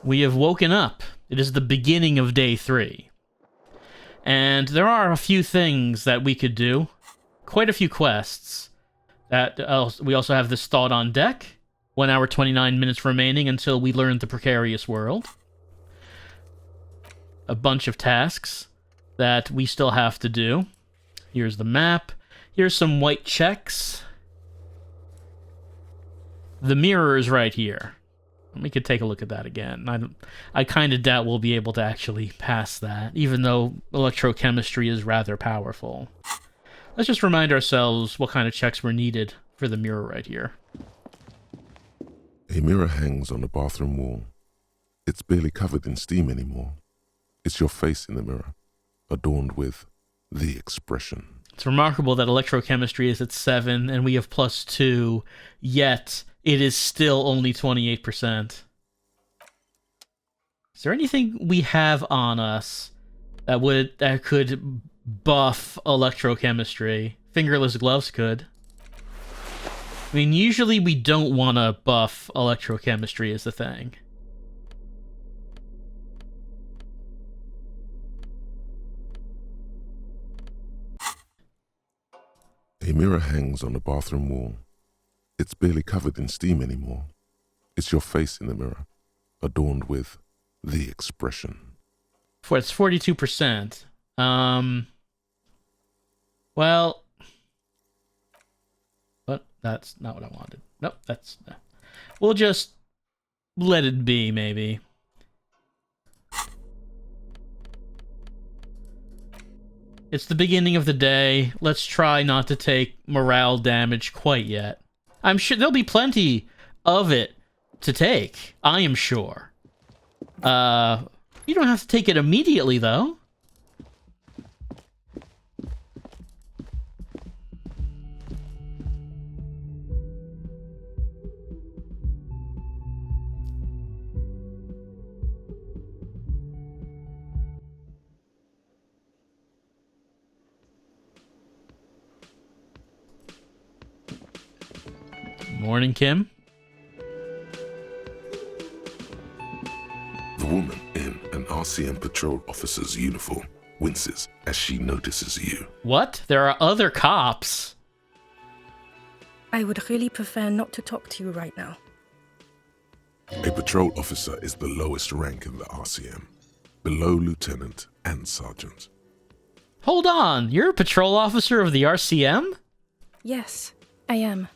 We have woken up. It is the beginning of day 3. And there are a few things that we could do. Quite a few quests. We also have this thought on deck. 1 hour, 29 minutes remaining until we learn the precarious world. A bunch of tasks that we still have to do. Here's the map. Here's some white checks. The mirror is right here. We could take a look at that again. I kind of doubt we'll be able to actually pass that, even though electrochemistry is rather powerful. Let's just remind ourselves what kind of checks were needed for the mirror right here. A mirror hangs on the bathroom wall. It's barely covered in steam anymore. It's your face in the mirror, adorned with the expression. It's remarkable that electrochemistry is at 7 and we have +2, yet it is still only 28%. Is there anything we have on us that could buff electrochemistry? Fingerless gloves could. I mean, usually we don't want to buff electrochemistry is the thing. A mirror hangs on the bathroom wall. It's barely covered in steam anymore. It's your face in the mirror, adorned with the expression. It's 42%. Well, but that's not what I wanted. Nope, we'll just let it be, maybe. It's the beginning of the day. Let's try not to take morale damage quite yet. I'm sure there'll be plenty of it to take. I am sure. You don't have to take it immediately, though. Morning, Kim. The woman in an RCM patrol officer's uniform winces as she notices you. What? There are other cops. I would really prefer not to talk to you right now. A patrol officer is the lowest rank in the RCM, below lieutenant and sergeant. Hold on, you're a patrol officer of the RCM? Yes, I am.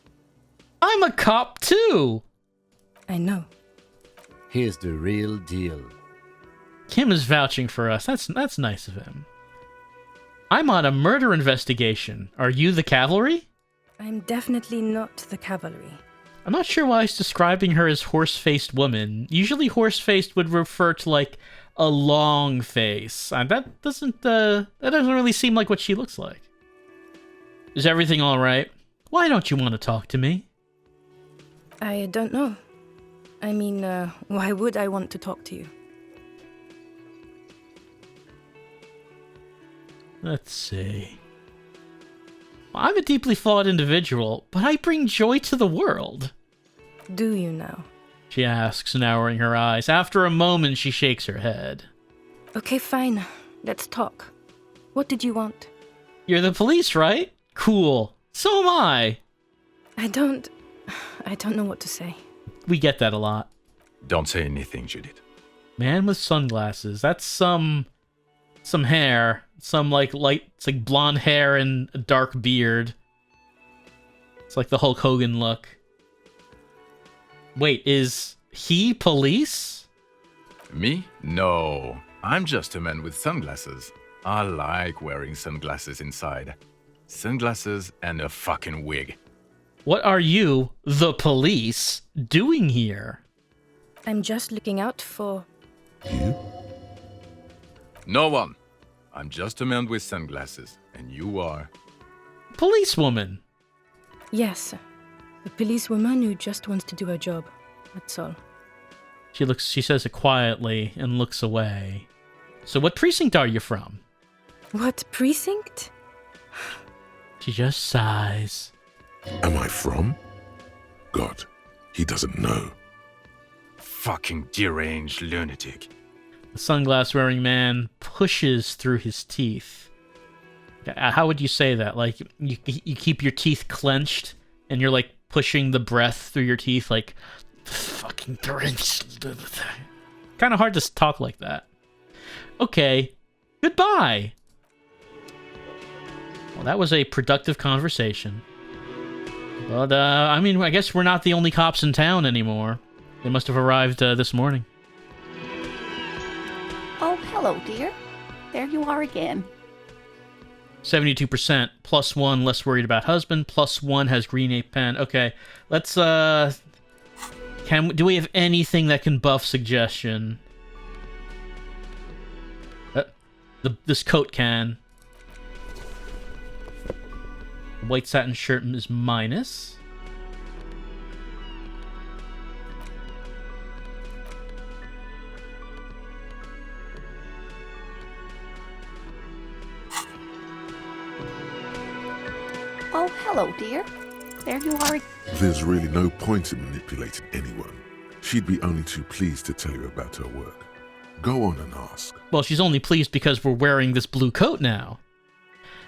I'm a cop too! I know. Here's the real deal. Kim is vouching for us. That's nice of him. I'm on a murder investigation. Are you the cavalry? I'm definitely not the cavalry. I'm not sure why he's describing her as horse-faced woman. Usually horse-faced would refer to, like, a long face. That doesn't really seem like what she looks like. Is everything all right? Why don't you want to talk to me? I don't know. I mean, why would I want to talk to you? Let's see. I'm a deeply flawed individual, but I bring joy to the world. Do you now? She asks, narrowing her eyes. After a moment, she shakes her head. Okay, fine. Let's talk. What did you want? You're the police, right? Cool. So am I. I don't know what to say. We get that a lot. Don't say anything, Judith. Man with sunglasses. That's some hair. Some, like, it's like blonde hair and a dark beard. It's like the Hulk Hogan look. Wait, is he police? Me? No. I'm just a man with sunglasses. I like wearing sunglasses inside. Sunglasses and a fucking wig. What are you, the police, doing here? I'm just looking out for... You? No one. I'm just a man with sunglasses, and you are... Policewoman. Yes, a policewoman who just wants to do her job. That's all. She says it quietly and looks away. So what precinct are you from? What precinct? She just sighs. Am I from? God, he doesn't know. fucking deranged lunatic. The sunglass-wearing man pushes through his teeth. How would you say that? Like, you keep your teeth clenched, and you're, like, pushing the breath through your teeth, like, fucking deranged. Kind of hard to talk like that. Okay, goodbye. Well, that was a productive conversation. But, I mean, I guess we're not the only cops in town anymore. They must have arrived this morning. Oh, hello, dear. There you are again. 72%, +1, less worried about husband, +1 has green ape pen. Okay, let's, do we have anything that can buff suggestion? This coat can. White satin shirt is minus. Oh, hello, dear. There you are. There's really no point in manipulating anyone. She'd be only too pleased to tell you about her work. Go on and ask. Well, she's only pleased because we're wearing this blue coat now.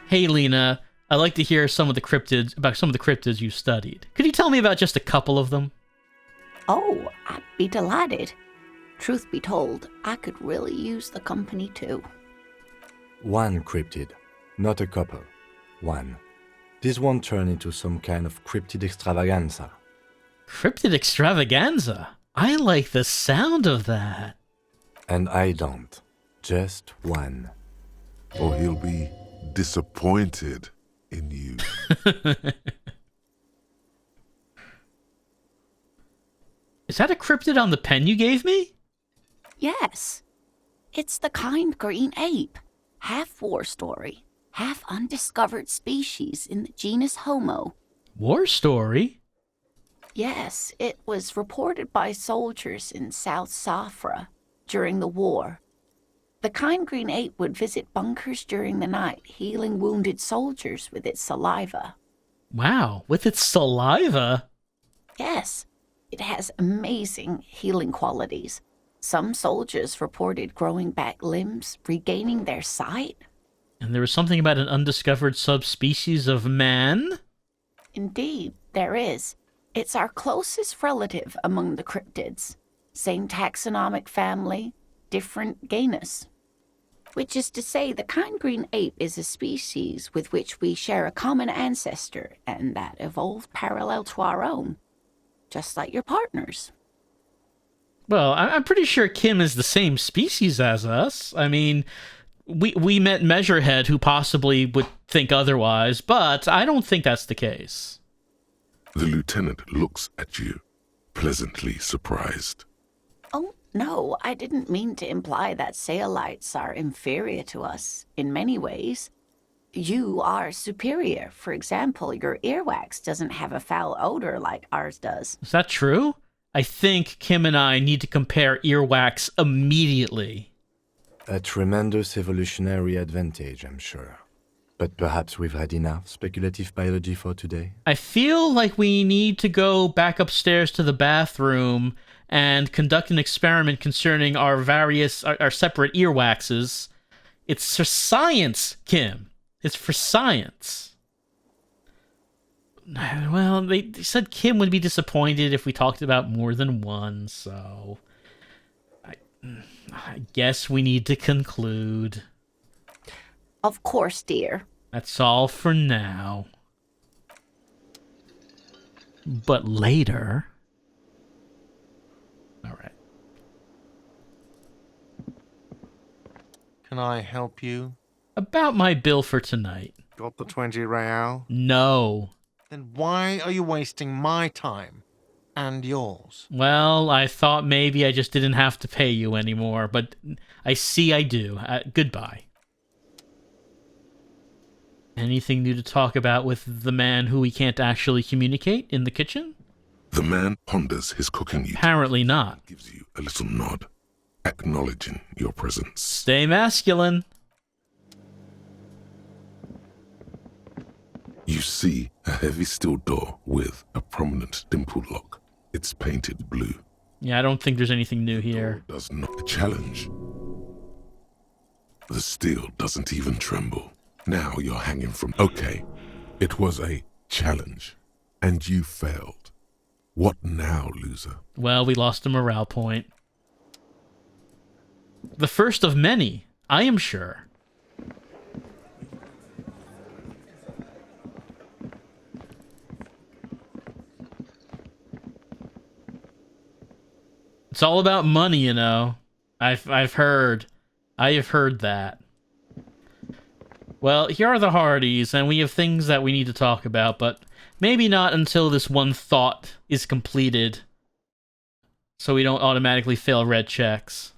Hey, Lena, I'd like to hear some of the cryptids you studied. Could you tell me about just a couple of them? Oh, I'd be delighted. Truth be told, I could really use the company too. One cryptid, not a couple. One. This won't turn into some kind of cryptid extravaganza. Cryptid extravaganza? I like the sound of that. And I don't. Just one. Or he'll be disappointed in you. Is that a cryptid on the pen you gave me? Yes. It's the kind green ape. Half war story, half undiscovered species in the genus Homo. War story? Yes, it was reported by soldiers in South Safra during the war. The kind green ape would visit bunkers during the night, healing wounded soldiers with its saliva. Wow, with its saliva? Yes, it has amazing healing qualities. Some soldiers reported growing back limbs, regaining their sight. And there was something about an undiscovered subspecies of man? Indeed, there is. It's our closest relative among the cryptids. Same taxonomic family, different genus. Which is to say, the kind green ape is a species with which we share a common ancestor and that evolved parallel to our own. Just like your partners. Well, I'm pretty sure Kim is the same species as us. I mean, we met Measurehead, who possibly would think otherwise, but I don't think that's the case. The lieutenant looks at you, pleasantly surprised. Oh, no, I didn't mean to imply that Saelites are inferior to us in many ways. You are superior. For example, your earwax doesn't have a foul odor like ours does. Is that true? I think Kim and I need to compare earwax immediately. A tremendous evolutionary advantage, I'm sure. But perhaps we've had enough speculative biology for today. I feel like we need to go back upstairs to the bathroom and conduct an experiment concerning our separate earwaxes. It's for science, Kim. It's for science. Well, they said Kim would be disappointed if we talked about more than one, so I guess we need to conclude. Of course, dear. That's all for now. But later... Alright. Can I help you? About my bill for tonight. Got the 20 real? No. Then why are you wasting my time and yours? Well, I thought maybe I just didn't have to pay you anymore, but I see I do. Goodbye. Anything new to talk about with the man who we can't actually communicate in the kitchen? The man ponders his cooking utensils. Apparently not. Gives you a little nod, acknowledging your presence. Stay masculine. You see a heavy steel door with a prominent dimple lock. It's painted blue. Yeah, I don't think there's anything new here. Does not challenge. The steel doesn't even tremble. Now you're hanging from... Okay, it was a challenge, and you failed. What now, loser? Well, we lost a morale point. The first of many, I am sure. It's all about money, you know. I've heard. I have heard that. Well, here are the Hardies, and we have things that we need to talk about, but maybe not until this one thought is completed, so we don't automatically fail red checks.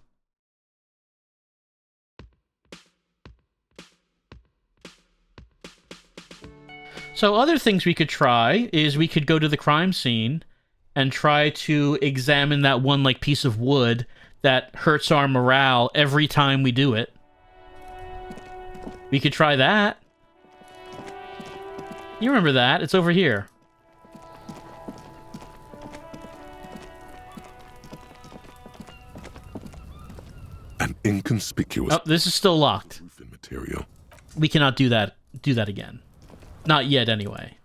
So other things we could try is we could go to the crime scene and try to examine that one like piece of wood that hurts our morale every time we do it. We could try that. You remember that? It's over here. An inconspicuous... Oh, this is still locked. roofing material. We cannot do that again. Not yet, anyway.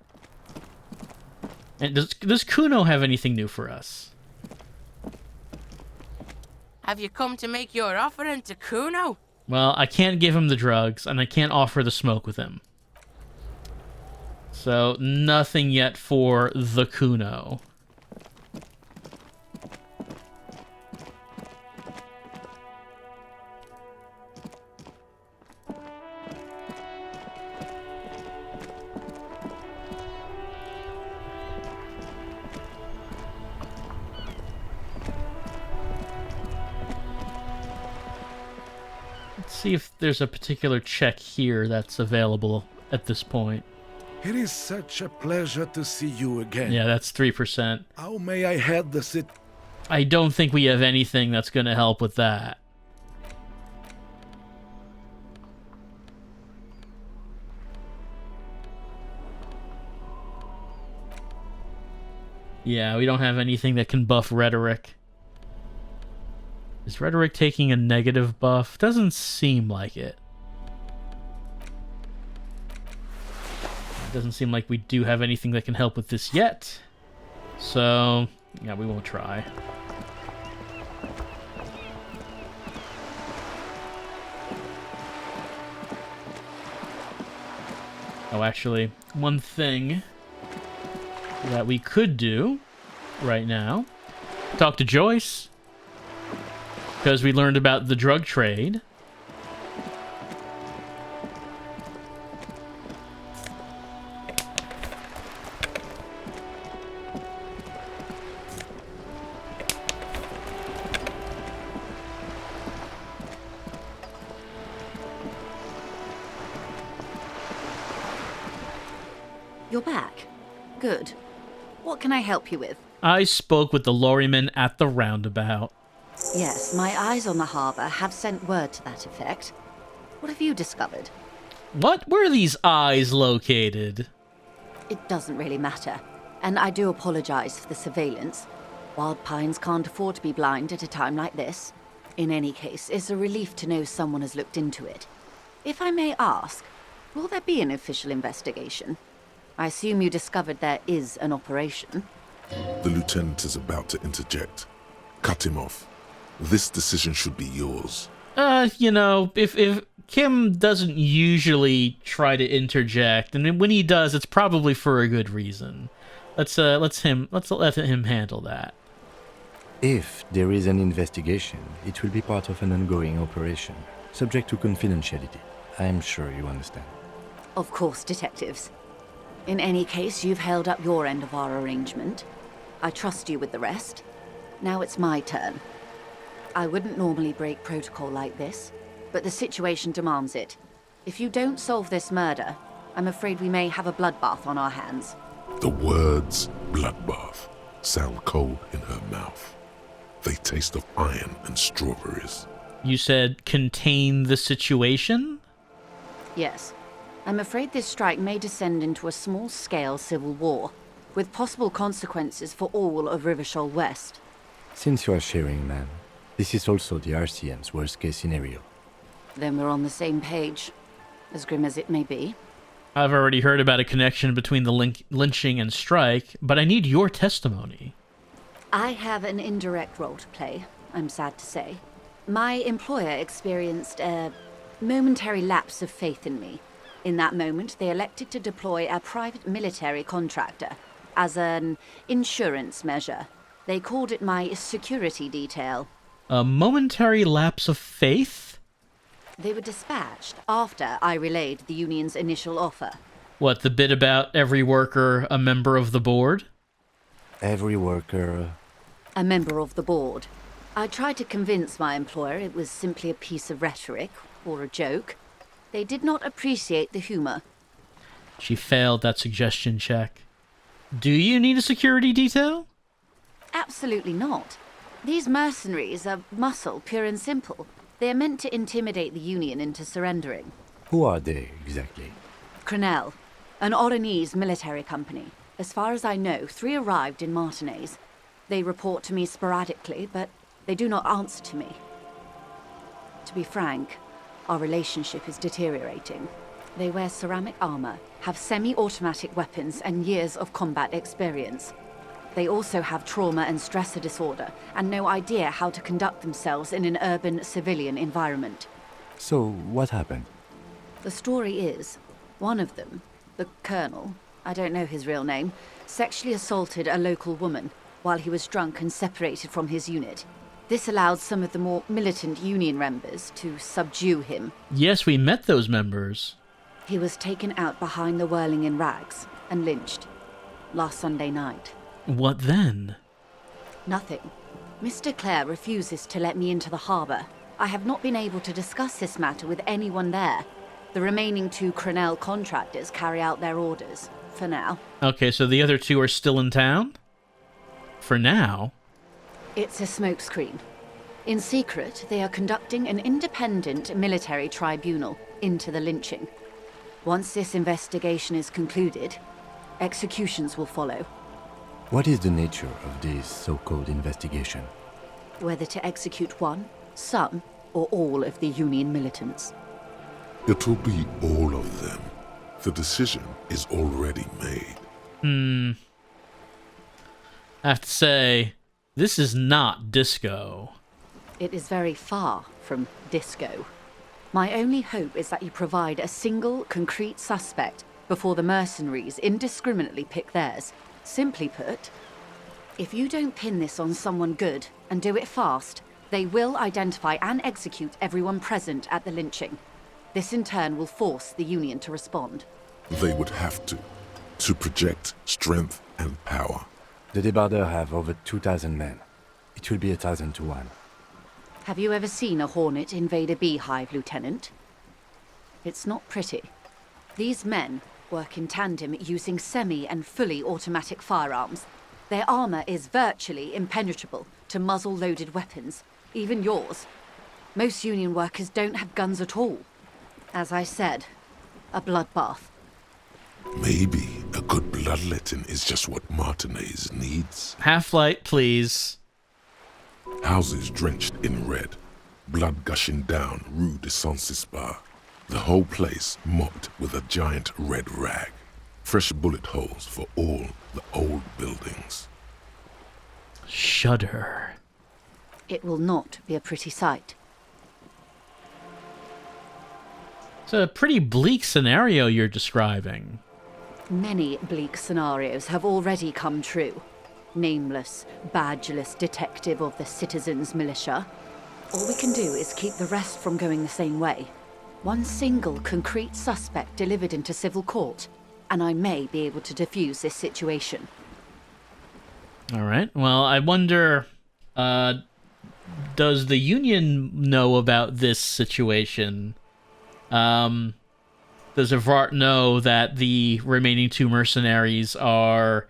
And does Kuno have anything new for us? Have you come to make your offering to Kuno? Well, I can't give him the drugs, and I can't offer the smoke with him. So, nothing yet for the Kuno. See if there's a particular check here that's available at this point. It is such a pleasure to see you again. Yeah, that's 3%. How may I head the sit? I don't think we have anything that's going to help with that. Yeah, we don't have anything that can buff rhetoric. Is rhetoric taking a negative buff? Doesn't seem like it. It doesn't seem like we do have anything that can help with this yet. So, yeah, we won't try. Oh, actually, one thing that we could do right now, talk to Joyce. Because we learned about the drug trade. You're back. Good. What can I help you with? I spoke with the lorryman at the roundabout. Yes, my eyes on the harbour have sent word to that effect. What have you discovered? What were these eyes located? It doesn't really matter, and I do apologise for the surveillance. Wild Pines can't afford to be blind at a time like this. In any case, it's a relief to know someone has looked into it. If I may ask, will there be an official investigation? I assume you discovered there is an operation. The lieutenant is about to interject. Cut him off. This decision should be yours. You know, if Kim doesn't usually try to interject, and when he does, it's probably for a good reason. Let's let him handle that. If there is an investigation, it will be part of an ongoing operation, subject to confidentiality. I am sure you understand. Of course, detectives. In any case, you've held up your end of our arrangement. I trust you with the rest. Now it's my turn. I wouldn't normally break protocol like this, but the situation demands it. If you don't solve this murder, I'm afraid we may have a bloodbath on our hands. The words bloodbath sound cold in her mouth. They taste of iron and strawberries. You said contain the situation? Yes. I'm afraid this strike may descend into a small-scale civil war, with possible consequences for all of Rivershoal West. Since you are sharing, ma'am, this is also the RCM's worst-case scenario. Then we're on the same page, as grim as it may be. I've already heard about a connection between the lynching and strike, but I need your testimony. I have an indirect role to play, I'm sad to say. My employer experienced a momentary lapse of faith in me. In that moment, they elected to deploy a private military contractor as an insurance measure. They called it my security detail. A momentary lapse of faith? They were dispatched after I relayed the union's initial offer. What, the bit about every worker a member of the board? Every worker... A member of the board. I tried to convince my employer it was simply a piece of rhetoric, or a joke. They did not appreciate the humor. She failed that suggestion check. Do you need a security detail? Absolutely not. These mercenaries are muscle, pure and simple. They are meant to intimidate the Union into surrendering. Who are they, exactly? Crenell, an Oranese military company. As far as I know, 3 arrived in Martinez. They report to me sporadically, but they do not answer to me. To be frank, our relationship is deteriorating. They wear ceramic armor, have semi-automatic weapons, and years of combat experience. They also have trauma and stressor disorder, and no idea how to conduct themselves in an urban civilian environment. So, what happened? The story is, one of them, the colonel, I don't know his real name, sexually assaulted a local woman while he was drunk and separated from his unit. This allowed some of the more militant Union members to subdue him. Yes, we met those members. He was taken out behind the whirling in rags and lynched last Sunday night. What then? Nothing. Mr. Clare refuses to let me into the harbour. I have not been able to discuss this matter with anyone there. The remaining 2 Crenell contractors carry out their orders, for now. Okay, so the other 2 are still in town? For now? It's a smokescreen. In secret, they are conducting an independent military tribunal into the lynching. Once this investigation is concluded, executions will follow. What is the nature of this so-called investigation? Whether to execute one, some, or all of the Union militants. It will be all of them. The decision is already made. I have to say, this is not disco. It is very far from disco. My only hope is that you provide a single, concrete suspect before the mercenaries indiscriminately pick theirs. Simply put, if you don't pin this on someone good and do it fast, they will identify and execute everyone present at the lynching. This in turn will force the Union to respond. They would have to project strength and power. The débardeurs have over 2,000 men. It will be 1,000 to 1. Have you ever seen a Hornet invade a beehive, Lieutenant? It's not pretty. These men work in tandem using semi and fully automatic firearms. Their armor is virtually impenetrable to muzzle-loaded weapons, even yours. Most Union workers don't have guns at all. As I said, a bloodbath. Maybe a good bloodletting is just what Martinez needs. Half-light, please. Houses drenched in red, blood gushing down Rue de Saint-Cispar. The whole place mopped with a giant red rag. Fresh bullet holes for all the old buildings. Shudder. It will not be a pretty sight. It's a pretty bleak scenario you're describing. Many bleak scenarios have already come true. Nameless, badgeless detective of the citizens' militia. All we can do is keep the rest from going the same way. One single concrete suspect delivered into civil court, and I may be able to defuse this situation. All right. Well, I wonder, does the Union know about this situation? Does Evrart know that the remaining 2 mercenaries are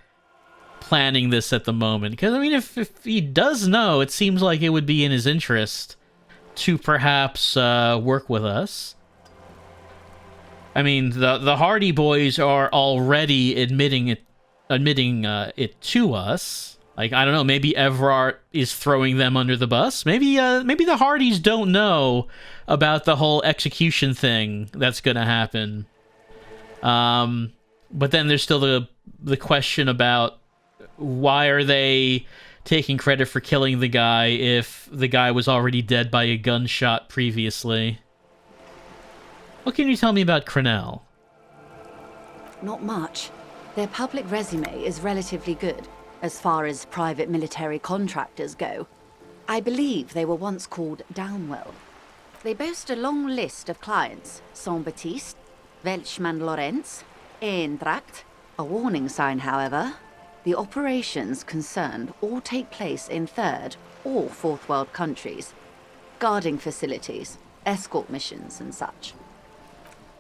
planning this at the moment? Because, I mean, if he does know, it seems like it would be in his interest to perhaps work with us. I mean, the Hardy boys are already admitting it to us. Like, I don't know, maybe Everard is throwing them under the bus. Maybe the Hardies don't know about the whole execution thing that's going to happen. But then there's still the question about why are they taking credit for killing the guy if the guy was already dead by a gunshot previously. What can you tell me about Crenell? Not much. Their public resume is relatively good, as far as private military contractors go. I believe they were once called Downwell. They boast a long list of clients: Saint-Baptiste, Welchman Lorenz, Eendracht. A warning sign, however. The operations concerned all take place in third or fourth world countries. Guarding facilities, escort missions and such.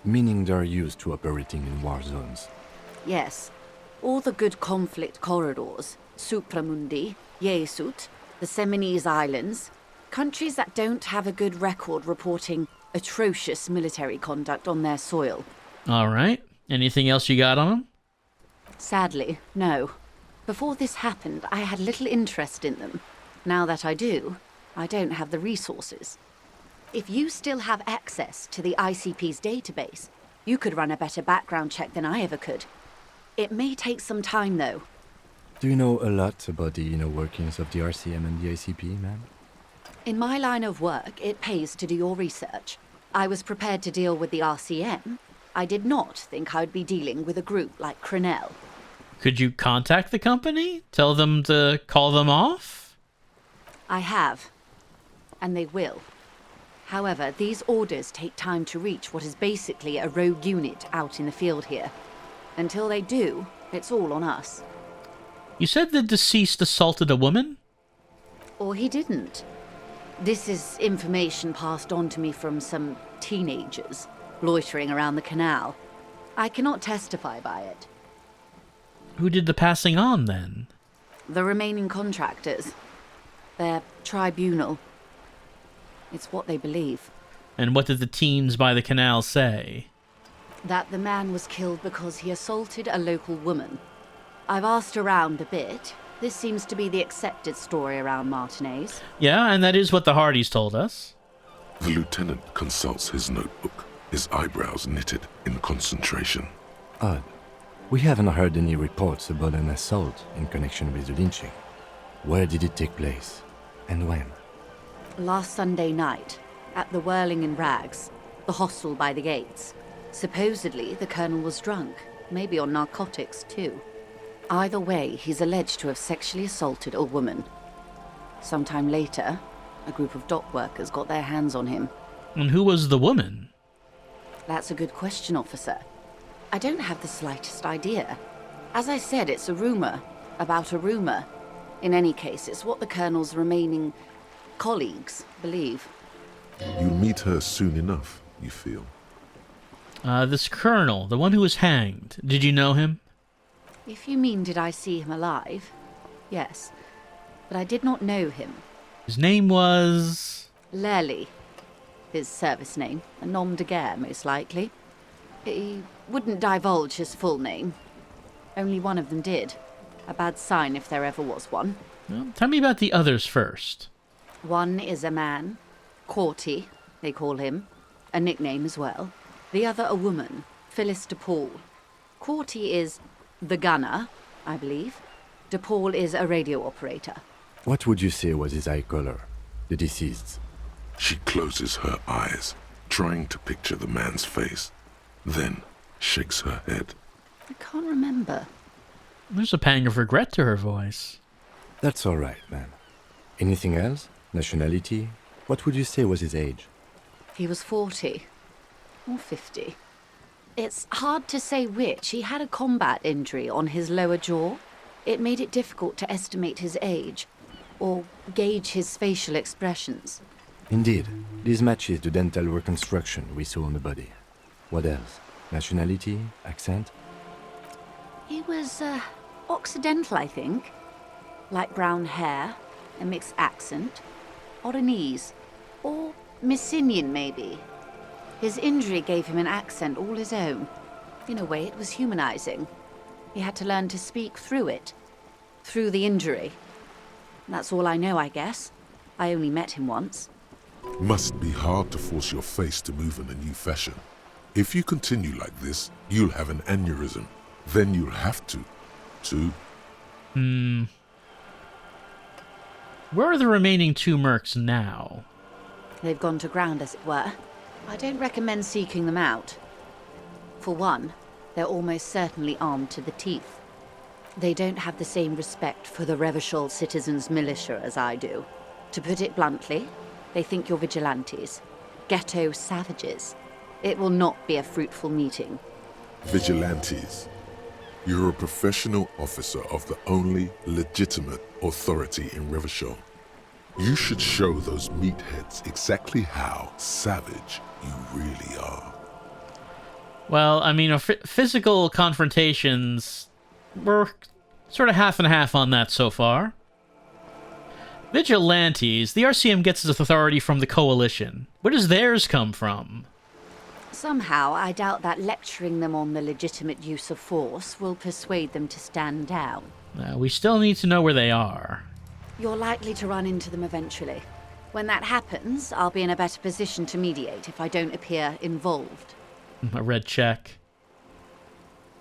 Meaning they're used to operating in war zones. Yes. All the good conflict corridors, Supramundi, Yesut, the Seminese Islands, countries that don't have a good record reporting atrocious military conduct on their soil. All right. Anything else you got on them? Sadly, no. Before this happened, I had little interest in them. Now that I do, I don't have the resources. If you still have access to the ICP's database, you could run a better background check than I ever could. It may take some time, though. Do you know a lot about the inner workings of the RCM and the ICP, ma'am? In my line of work, it pays to do your research. I was prepared to deal with the RCM. I did not think I'd be dealing with a group like Crenell. Could you contact the company? Tell them to call them off? I have. And they will. However, these orders take time to reach what is basically a rogue unit out in the field here. Until they do, it's all on us. You said the deceased assaulted a woman? Or he didn't. This is information passed on to me from some teenagers loitering around the canal. I cannot testify by it. Who did the passing on, then? The remaining contractors. Their tribunal. It's what they believe. And what did the teens by the canal say? That the man was killed because he assaulted a local woman. I've asked around a bit. This seems to be the accepted story around Martinez. Yeah, and that is what the Hardies told us. The lieutenant consults his notebook, his eyebrows knitted in concentration. Odd. We haven't heard any reports about an assault in connection with the lynching. Where did it take place? And when? Last Sunday night, at the Whirling in Rags, the hostel by the gates. Supposedly, the colonel was drunk, maybe on narcotics too. Either way, he's alleged to have sexually assaulted a woman. Sometime later, a group of dock workers got their hands on him. And who was the woman? That's a good question, officer. I don't have the slightest idea. As I said, it's a rumor about a rumor. In any case, it's what the colonel's remaining colleagues believe. You'll meet her soon enough, you feel. This colonel, the one who was hanged, did you know him? If you mean did I see him alive, yes. But I did not know him. His name was... Lely. His service name, a nom de guerre, most likely. He wouldn't divulge his full name. Only one of them did. A bad sign if there ever was one. Well, tell me about the others first. One is a man. Corty, they call him. A nickname as well. The other a woman, Phyllis DePaul. Corty is the gunner, I believe. DePaul is a radio operator. What would you say was his eye color, the deceased's? She closes her eyes, trying to picture the man's face, then shakes her head. I can't remember. There's a pang of regret to her voice. That's all right, ma'am. Anything else? Nationality? What would you say was his age? He was 40. Or 50. It's hard to say which. He had a combat injury on his lower jaw. It made it difficult to estimate his age, or gauge his facial expressions. Indeed. This matches the dental reconstruction we saw on the body. What else? Nationality? Accent? He was, Occidental, I think. Light brown hair, a mixed accent. Oranese. Or Messinian, maybe. His injury gave him an accent all his own. In a way, it was humanizing. He had to learn to speak through it. Through the injury. That's all I know, I guess. I only met him once. Must be hard to force your face to move in a new fashion. If you continue like this, you'll have an aneurysm. Then you'll have to. Where are the remaining 2 mercs now? They've gone to ground, as it were. I don't recommend seeking them out. For one, they're almost certainly armed to the teeth. They don't have the same respect for the Revachol citizens' militia as I do. To put it bluntly, they think you're vigilantes. Ghetto savages. It will not be a fruitful meeting. Vigilantes. You're a professional officer of the only legitimate authority in Revachol. You should show those meatheads exactly how savage you really are. Well, I mean, physical confrontations, we're sort of half and half on that so far. Vigilantes, the RCM gets its authority from the Coalition. Where does theirs come from? Somehow, I doubt that lecturing them on the legitimate use of force will persuade them to stand down. We still need to know where they are. You're likely to run into them eventually. When that happens, I'll be in a better position to mediate if I don't appear involved. A red check.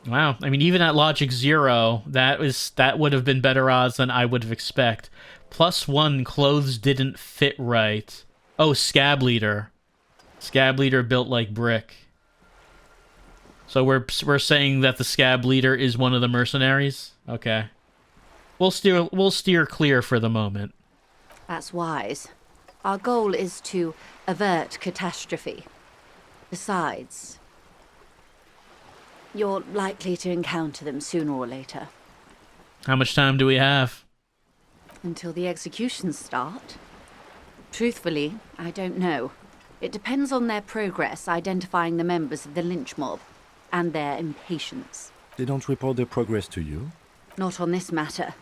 Wow, I mean, even at Logic 0, that would have been better odds than I would have expected. +1, clothes didn't fit right. Oh, Scab Leader. Scab Leader built like brick. So we're saying that the Scab Leader is one of the mercenaries? Okay. We'll steer clear for the moment. That's wise. Our goal is to avert catastrophe. Besides, you're likely to encounter them sooner or later. How much time do we have? Until the executions start? Truthfully, I don't know. It depends on their progress identifying the members of the lynch mob, and their impatience. They don't report their progress to you? Not on this matter.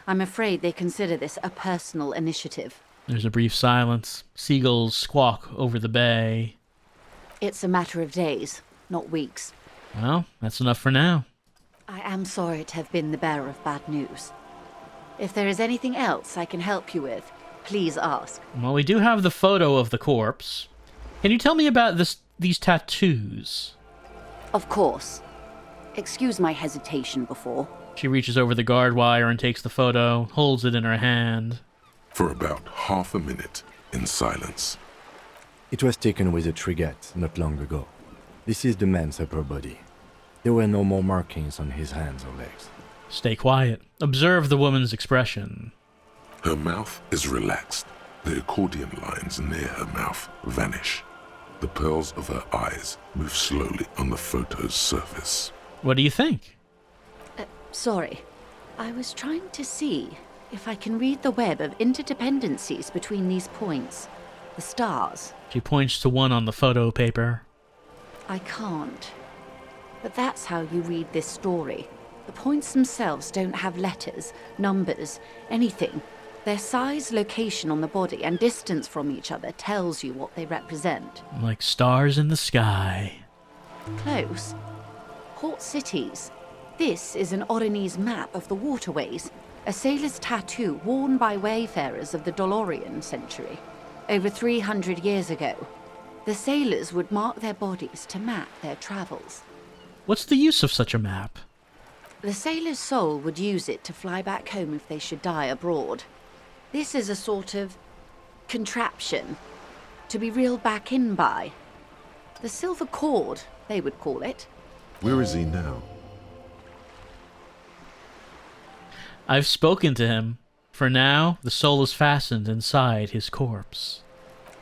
I'm afraid they consider this a personal initiative. There's a brief silence. Seagulls squawk over the bay. It's a matter of days, not weeks. Well, that's enough for now. I am sorry to have been the bearer of bad news. If there is anything else I can help you with, please ask. Well, we do have the photo of the corpse. Can you tell me about these tattoos? Of course. Excuse my hesitation before. She reaches over the guard wire and takes the photo, holds it in her hand. For about half a minute, in silence. It was taken with a trigette not long ago. This is the man's upper body. There were no more markings on his hands or legs. Stay quiet. Observe the woman's expression. Her mouth is relaxed. The accordion lines near her mouth vanish. The pearls of her eyes move slowly on the photo's surface. What do you think? Sorry. I was trying to see if I can read the web of interdependencies between these points. The stars. She points to one on the photo paper. I can't. But that's how you read this story. The points themselves don't have letters, numbers, anything. Their size, location on the body, and distance from each other tells you what they represent. Like stars in the sky. Close. Port cities. This is an Oronese map of the waterways, a sailor's tattoo worn by wayfarers of the Dolorian century. Over 300 years ago, the sailors would mark their bodies to map their travels. What's the use of such a map? The sailor's soul would use it to fly back home if they should die abroad. This is a sort of contraption to be reeled back in by. The silver cord, they would call it. Where is he now? I've spoken to him. For now, the soul is fastened inside his corpse.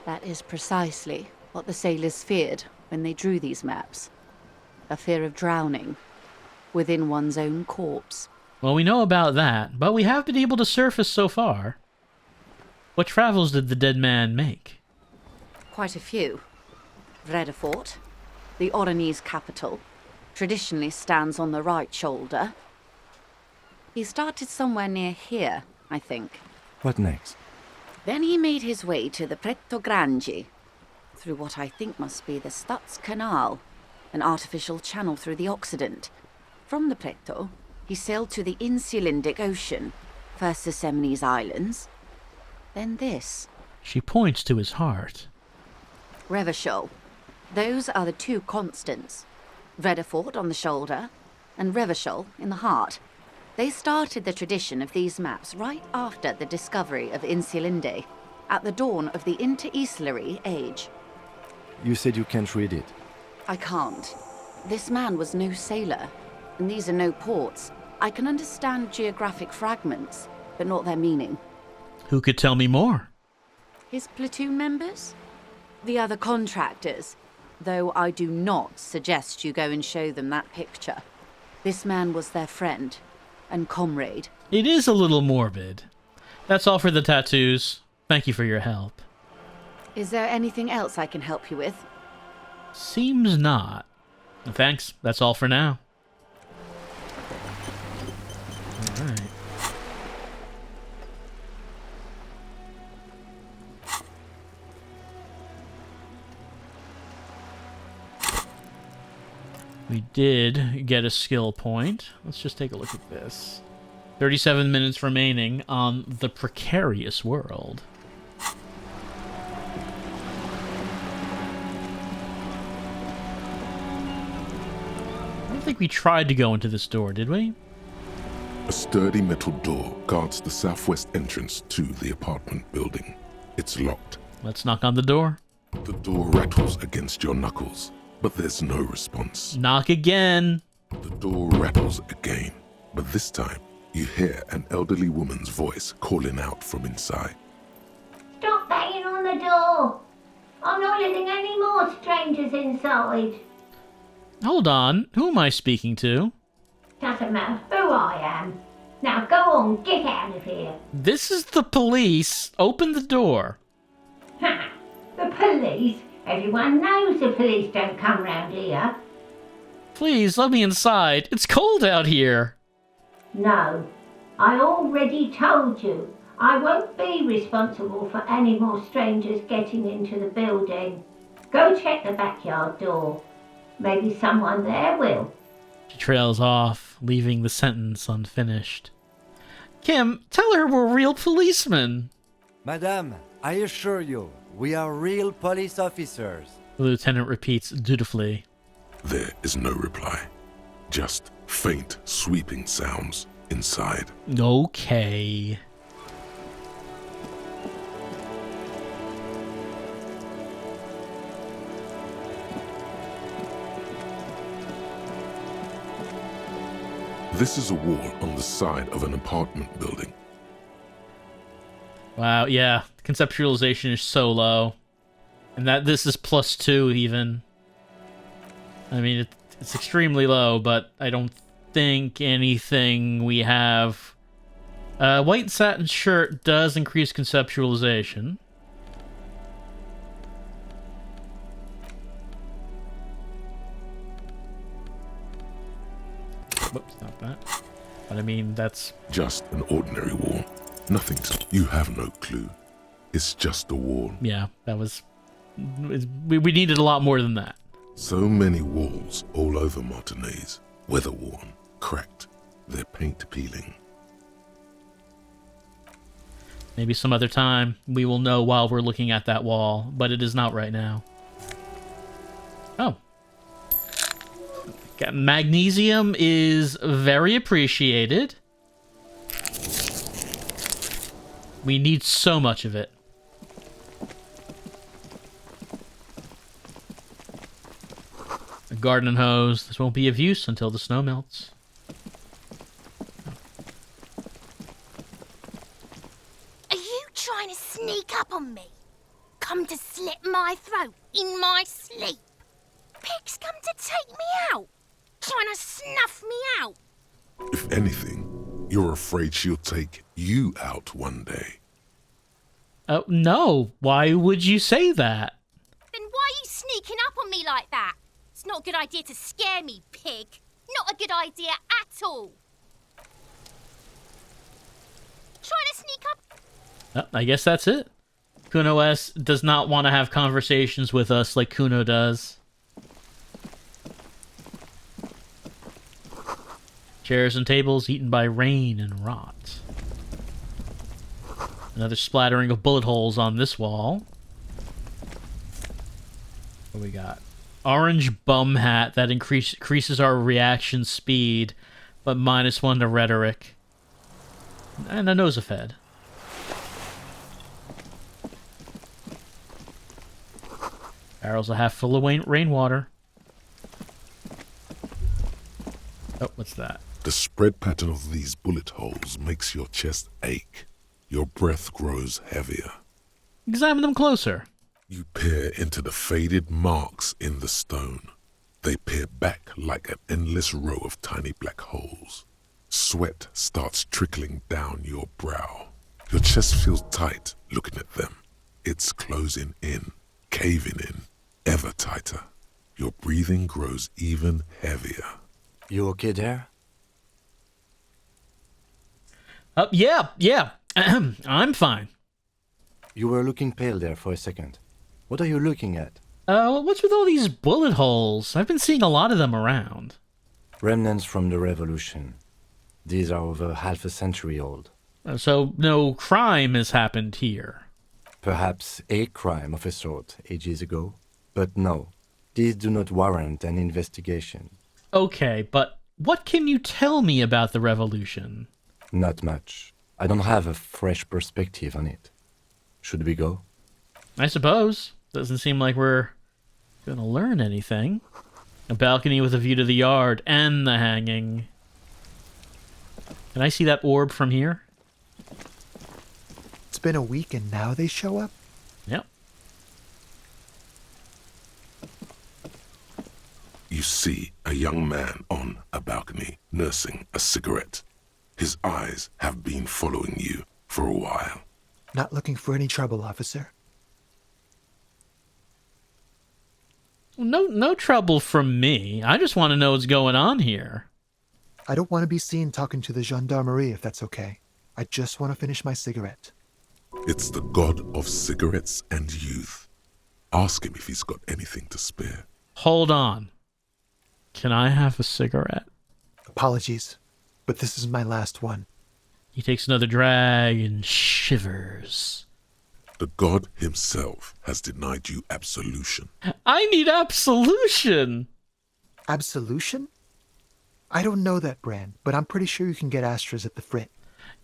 That is precisely what the sailors feared when they drew these maps. A fear of drowning within one's own corpse. Well, we know about that, but we have been able to surface so far. What travels did the dead man make? Quite a few. Vredefort, the Oronese capital, traditionally stands on the right shoulder. He started somewhere near here, I think. What next? Then he made his way to the Pretto Grande, through what I think must be the Stutz Canal, an artificial channel through the Occident. From the Pretto, he sailed to the Insulindic Ocean, First Yosemite's islands, then this. She points to his heart. Revachol. Those are the two constants. Vredefort on the shoulder, and Revachol in the heart. They started the tradition of these maps right after the discovery of Insulinde, at the dawn of the Inter-Islary Age. You said you can't read it. I can't. This man was no sailor, and these are no ports. I can understand geographic fragments, but not their meaning. Who could tell me more? His platoon members? The other contractors, though I do not suggest you go and show them that picture. This man was their friend and comrade. It is a little morbid. That's all for the tattoos. Thank you for your help. Is there anything else I can help you with? Seems not. Thanks, that's all for now. Alright. We did get a skill point. Let's just take a look at this. 37 minutes remaining on the precarious world. I don't think we tried to go into this door, did we? A sturdy metal door guards the southwest entrance to the apartment building. It's locked. Let's knock on the door. The door rattles against your knuckles, but there's no response. Knock again. The door rattles again, but this time you hear an elderly woman's voice calling out from inside. Stop banging on the door! I'm not letting any more strangers inside. Hold on, who am I speaking to? Doesn't matter who I am. Now go on, get out of here. This is the police. Open the door. Ha! The police? Everyone knows the police don't come round here. Please, let me inside. It's cold out here. No, I already told you. I won't be responsible for any more strangers getting into the building. Go check the backyard door. Maybe someone there will. She trails off, leaving the sentence unfinished. Kim, tell her we're real policemen. Madame, I assure you, we are real police officers. The lieutenant repeats dutifully. There is no reply. Just faint, sweeping sounds inside. Okay. This is a wall on the side of an apartment building. Wow, yeah. Conceptualization is so low. And that this is +2 even. I mean, it's extremely low, but I don't think anything we have... white satin shirt does increase conceptualization. Whoops, not that. But I mean, that's... Just an ordinary wall. Nothing to... You have no clue. It's just a wall. Yeah, that was... We needed a lot more than that. So many walls all over Martinez. Weather-worn, cracked, their paint peeling. Maybe some other time we will know while we're looking at that wall, but it is not right now. Oh. Magnesium is very appreciated. We need so much of it. A garden hose. This won't be of use until the snow melts. Are you trying to sneak up on me? Come to slit my throat in my sleep? Pig's come to take me out. Trying to snuff me out. If anything, you're afraid she'll take you out one day. No. Why would you say that? Then why are you sneaking up on me like that? It's not a good idea to scare me, pig. Not a good idea at all. Trying to sneak up... I guess that's it. Kuno S does not want to have conversations with us like Kuno does. Chairs and tables eaten by rain and rot. Another splattering of bullet holes on this wall. What we got? Orange bum hat that increases our reaction speed, but -1 to rhetoric. And a Nosafed. Barrels are half full of rainwater. Oh, what's that? The spread pattern of these bullet holes makes your chest ache. Your breath grows heavier. Examine them closer. You peer into the faded marks in the stone. They peer back like an endless row of tiny black holes. Sweat starts trickling down your brow. Your chest feels tight looking at them. It's closing in, caving in, ever tighter. Your breathing grows even heavier. You okay there? Yeah. I'm fine. You were looking pale there for a second. What are you looking at? What's with all these bullet holes? I've been seeing a lot of them around. Remnants from the revolution. These are over half a century old. So no crime has happened here. Perhaps a crime of a sort ages ago. But no, these do not warrant an investigation. Okay, but what can you tell me about the revolution? Not much. I don't have a fresh perspective on it. Should we go? I suppose. Doesn't seem like we're gonna learn anything. A balcony with a view to the yard and the hanging. Can I see that orb from here? It's been a week and now they show up? Yep. You see a young man on a balcony nursing a cigarette. His eyes have been following you for a while. Not looking for any trouble, officer. No trouble from me. I just want to know what's going on here. I don't want to be seen talking to the gendarmerie if that's okay. I just want to finish my cigarette. It's the god of cigarettes and youth. Ask him if he's got anything to spare. Hold on. Can I have a cigarette? Apologies, but this is my last one. He takes another drag and shivers. The god himself has denied you absolution. I need absolution! Absolution? I don't know that brand, but I'm pretty sure you can get Astras at the Frit.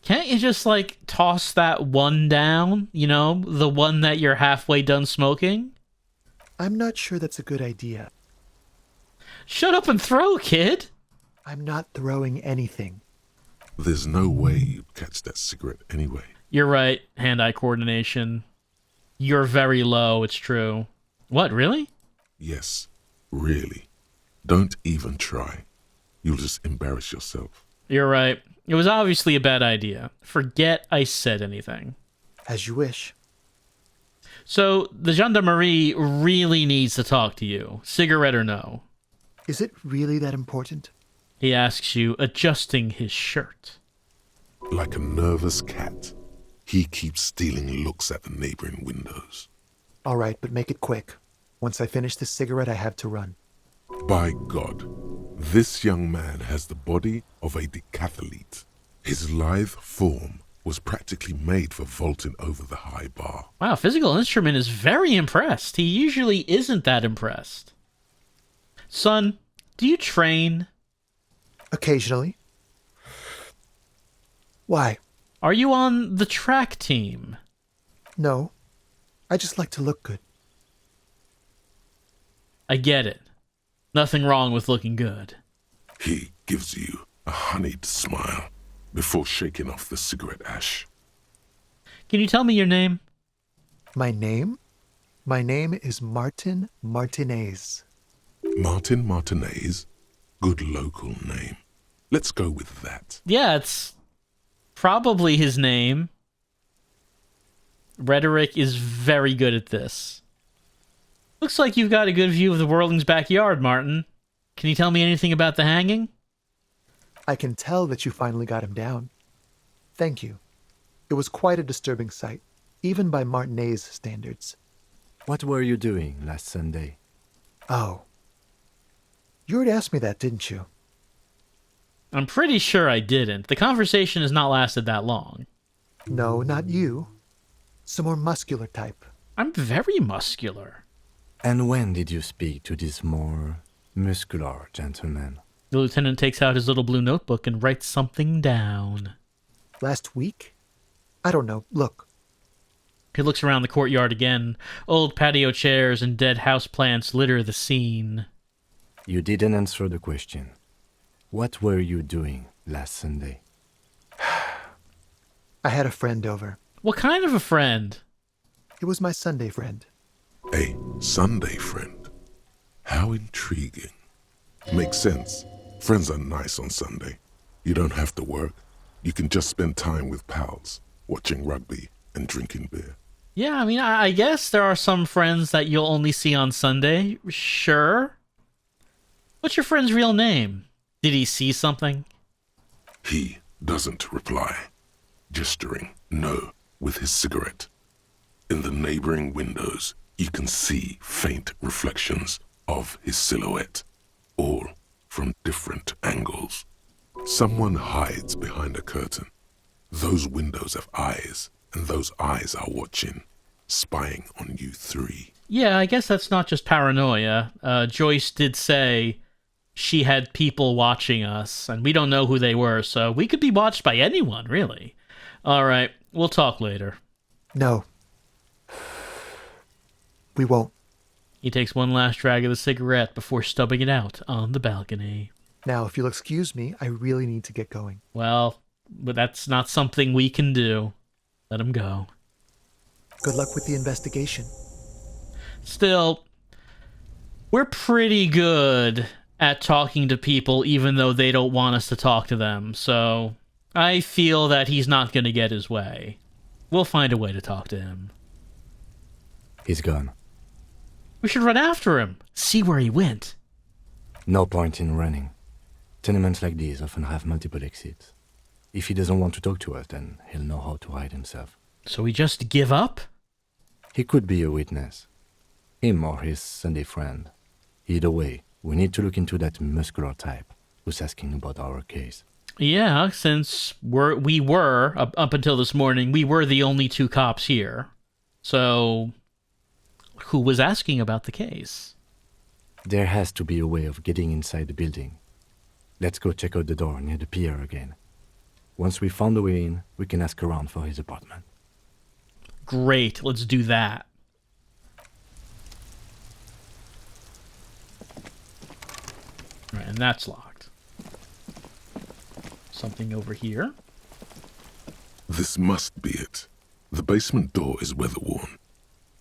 Can't you just, like, toss that one down? You know, the one that you're halfway done smoking? I'm not sure that's a good idea. Shut up and throw, kid! I'm not throwing anything. There's no way you'd catch that cigarette anyway. You're right, hand-eye coordination. You're very low, it's true. What, really? Yes, really. Don't even try. You'll just embarrass yourself. You're right. It was obviously a bad idea. Forget I said anything. As you wish. So, the gendarmerie really needs to talk to you, cigarette or no. Is it really that important? He asks you, adjusting his shirt. Like a nervous cat, he keeps stealing looks at the neighboring windows. All right, but make it quick. Once I finish this cigarette, I have to run. By God, this young man has the body of a decathlete. His lithe form was practically made for vaulting over the high bar. Wow, Physical Instrument is very impressed. He usually isn't that impressed. Son, do you train? Occasionally. Why? Are you on the track team? No. I just like to look good. I get it. Nothing wrong with looking good. He gives you a honeyed smile before shaking off the cigarette ash. Can you tell me your name? My name? My name is Martin Martinez. Martin Martinez? Good local name. Let's go with that. Yeah, it's probably his name. Rhetoric is very good at this. Looks like you've got a good view of the Whirling's backyard, Martin. Can you tell me anything about the hanging? I can tell that you finally got him down. Thank you. It was quite a disturbing sight, even by Martinez standards. What were you doing last Sunday? Oh. You already asked me that, didn't you? I'm pretty sure I didn't. The conversation has not lasted that long. No, not you. Some more muscular type. I'm very muscular. And when did you speak to this more muscular gentleman? The lieutenant takes out his little blue notebook and writes something down. Last week? I don't know. Look. He looks around the courtyard again. Old patio chairs and dead houseplants litter the scene. You didn't answer the question. What were you doing last Sunday? I had a friend over. What kind of a friend? It was my Sunday friend. A Sunday friend? How intriguing. Makes sense. Friends are nice on Sunday. You don't have to work. You can just spend time with pals, watching rugby and drinking beer. Yeah, I mean, I guess there are some friends that you'll only see on Sunday. Sure. What's your friend's real name? Did he see something? He doesn't reply, gesturing no with his cigarette. In the neighboring windows, you can see faint reflections of his silhouette, all from different angles. Someone hides behind a curtain. Those windows have eyes, and those eyes are watching, spying on you three. Yeah, I guess that's not just paranoia. Joyce did say she had people watching us, and we don't know who they were, so we could be watched by anyone, really. All right, we'll talk later. No. We won't. He takes one last drag of the cigarette before stubbing it out on the balcony. Now, if you'll excuse me, I really need to get going. Well, but that's not something we can do. Let him go. Good luck with the investigation. Still, we're pretty good at talking to people even though they don't want us to talk to them, so I feel that he's not going to get his way. We'll find a way to talk to him. He's gone. We should run after him, see where he went. No point in running. Tenements like these often have multiple exits. If he doesn't want to talk to us, then he'll know how to hide himself. So we just give up? He could be a witness. Him or his Sunday friend. Either way, we need to look into that muscular type who's asking about our case. Yeah, since we were, up until this morning, we were the only two cops here. So, who was asking about the case? There has to be a way of getting inside the building. Let's go check out the door near the pier again. Once we found a way in, we can ask around for his apartment. Great, let's do that. Alright, and that's locked. Something over here. This must be it. The basement door is weather-worn.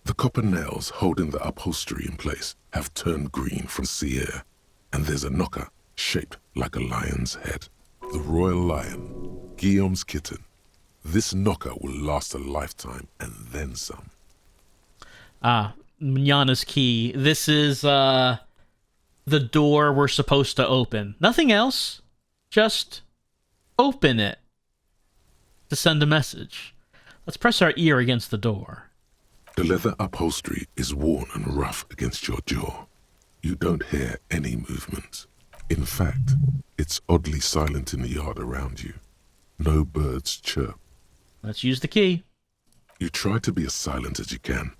The copper nails holding the upholstery in place have turned green from sea air, and there's a knocker shaped like a lion's head. The royal lion, Guillaume's kitten. This knocker will last a lifetime and then some. Manana's key. This is, the door we're supposed to open. Nothing else. Just open it to send a message. Let's press our ear against the door. The leather upholstery is worn and rough against your jaw. You don't hear any movement. In fact, it's oddly silent in the yard around you. No birds chirp. Let's use the key. You try to be as silent as you can.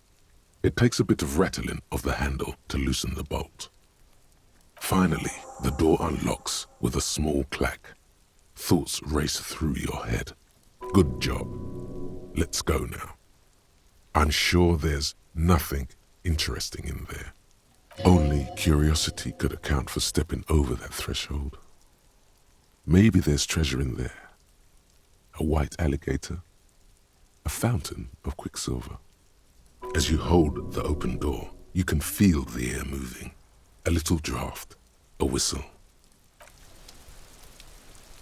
It takes a bit of rattling of the handle to loosen the bolt. Finally, the door unlocks with a small clack. Thoughts race through your head. Good job. Let's go now. I'm sure there's nothing interesting in there. Only curiosity could account for stepping over that threshold. Maybe there's treasure in there. A white alligator. A fountain of quicksilver. As you hold the open door, you can feel the air moving. A little draft. A whistle.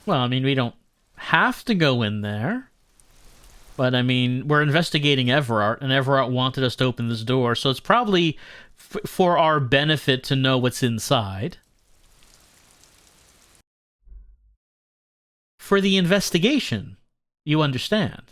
Well, I mean, we don't have to go in there. But, I mean, we're investigating Everard, and Everard wanted us to open this door, so it's probably for our benefit to know what's inside. For the investigation, you understand.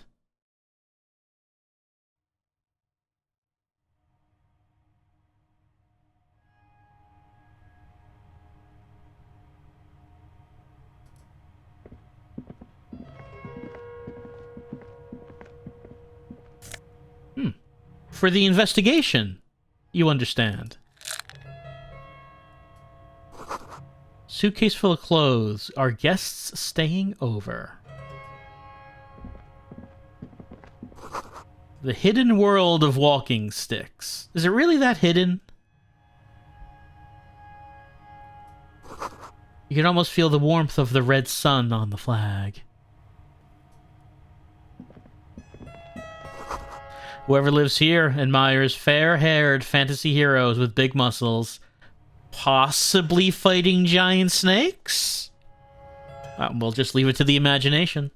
For the investigation, you understand. Suitcase full of clothes. Are guests staying over? The hidden world of walking sticks. Is it really that hidden? You can almost feel the warmth of the red sun on the flag. Whoever lives here admires fair-haired fantasy heroes with big muscles, possibly fighting giant snakes? We'll just leave it to the imagination.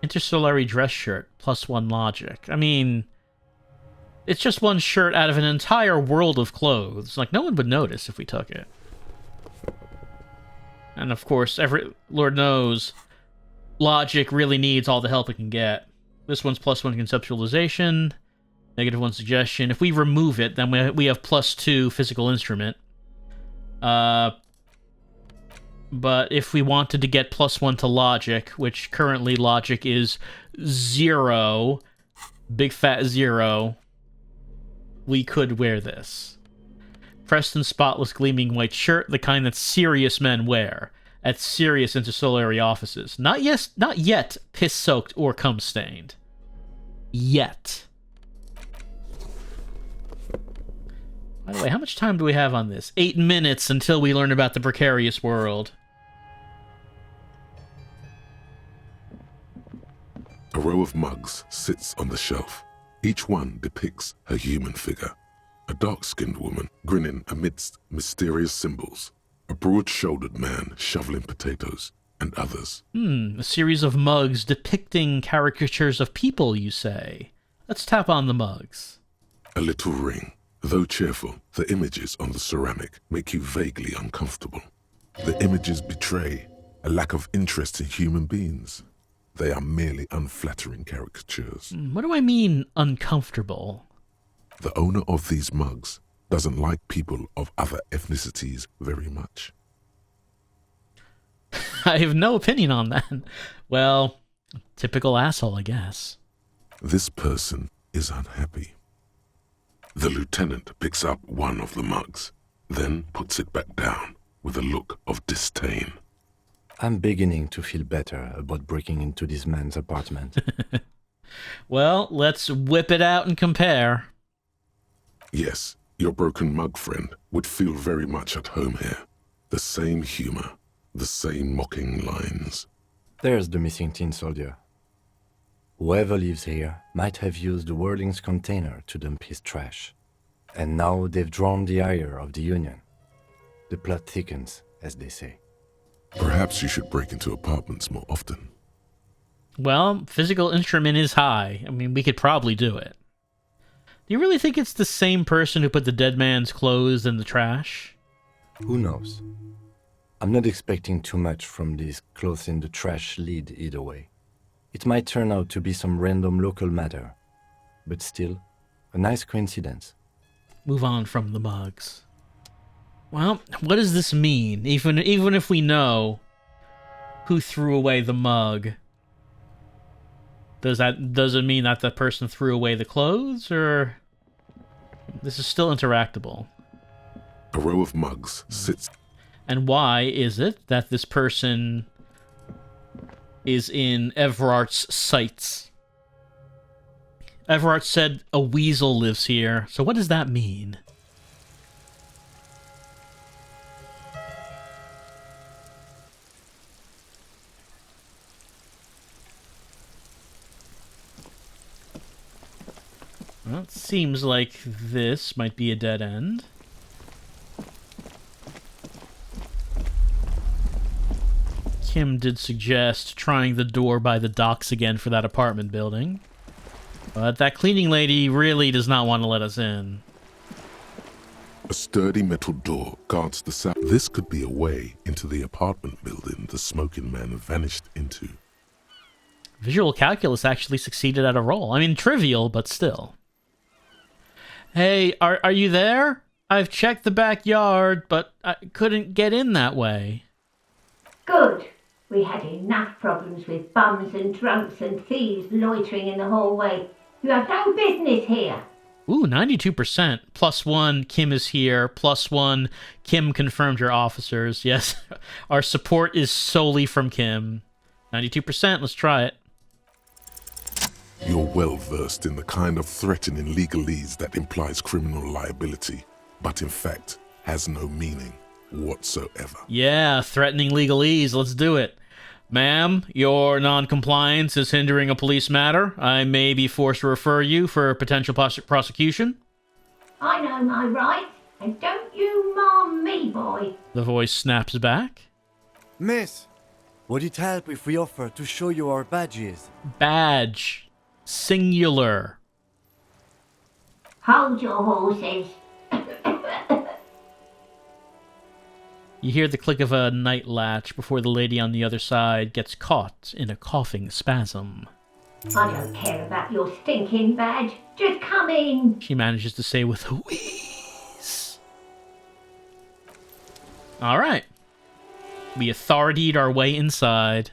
Interstellary dress shirt, +1 logic. I mean, it's just one shirt out of an entire world of clothes. Like, no one would notice if we took it. And of course, Lord knows, logic really needs all the help it can get. This one's +1 conceptualization, -1 suggestion. If we remove it, then we have +2 physical instrument. But if we wanted to get +1 to logic, which currently logic is 0, big fat 0, we could wear this. Pressed and spotless gleaming white shirt, the kind that serious men wear at serious interstellary offices. Not yet piss-soaked or cum-stained. Yet. By the way, how much time do we have on this? 8 minutes until we learn about the precarious world. A row of mugs sits on the shelf. Each one depicts a human figure. A dark-skinned woman grinning amidst mysterious symbols. A broad-shouldered man shoveling potatoes, and others. A series of mugs depicting caricatures of people, you say? Let's tap on the mugs. A little ring. Though cheerful, the images on the ceramic make you vaguely uncomfortable. The images betray a lack of interest in human beings. They are merely unflattering caricatures. What do I mean, uncomfortable? The owner of these mugs doesn't like people of other ethnicities very much. I have no opinion on that. Well, typical asshole, I guess. This person is unhappy. The lieutenant picks up one of the mugs, then puts it back down with a look of disdain. I'm beginning to feel better about breaking into this man's apartment. Well, let's whip it out and compare. Yes, your broken mug friend would feel very much at home here. The same humor, the same mocking lines. There's the missing tin soldier. Whoever lives here might have used the Whirling's container to dump his trash. And now they've drawn the ire of the Union. The plot thickens, as they say. Perhaps you should break into apartments more often. Well, physical instrument is high. I mean, we could probably do it. Do you really think it's the same person who put the dead man's clothes in the trash? Who knows? I'm not expecting too much from this clothes in the trash lead either way. It might turn out to be some random local matter, but still, a nice coincidence. Move on from the mugs. Well, what does this mean? Even if we know who threw away the mug, does it mean that the person threw away the clothes, or this is still interactable? A row of mugs sits. And why is it that this person is in Everart's sights? Everart said a weasel lives here, so what does that mean? Well, it seems like this might be a dead end. Kim did suggest trying the door by the docks again for that apartment building. But that cleaning lady really does not want to let us in. A sturdy metal door guards the south. This could be a way into the apartment building the smoking man vanished into. Visual calculus actually succeeded at a roll. I mean, trivial, but still. Hey, are you there? I've checked the backyard, but I couldn't get in that way. Good. We had enough problems with bums and drunks and thieves loitering in the hallway. You have no business here. Ooh, 92%. +1, Kim is here. +1, Kim confirmed your officers. Yes, our support is solely from Kim. 92%, let's try it. You're well versed in the kind of threatening legalese that implies criminal liability, but in fact has no meaning whatsoever. Yeah, threatening legalese, let's do it. Ma'am, your non-compliance is hindering a police matter. I may be forced to refer you for potential prosecution. I know my rights, and don't you mom me, boy. The voice snaps back. Miss, would it help if we offer to show you our badges? Badge. Singular. Hold your horses. You hear the click of a night latch before the lady on the other side gets caught in a coughing spasm. I don't care about your stinking badge. Just come in. She manages to say with a wheeze. All right. We authority'd our way inside.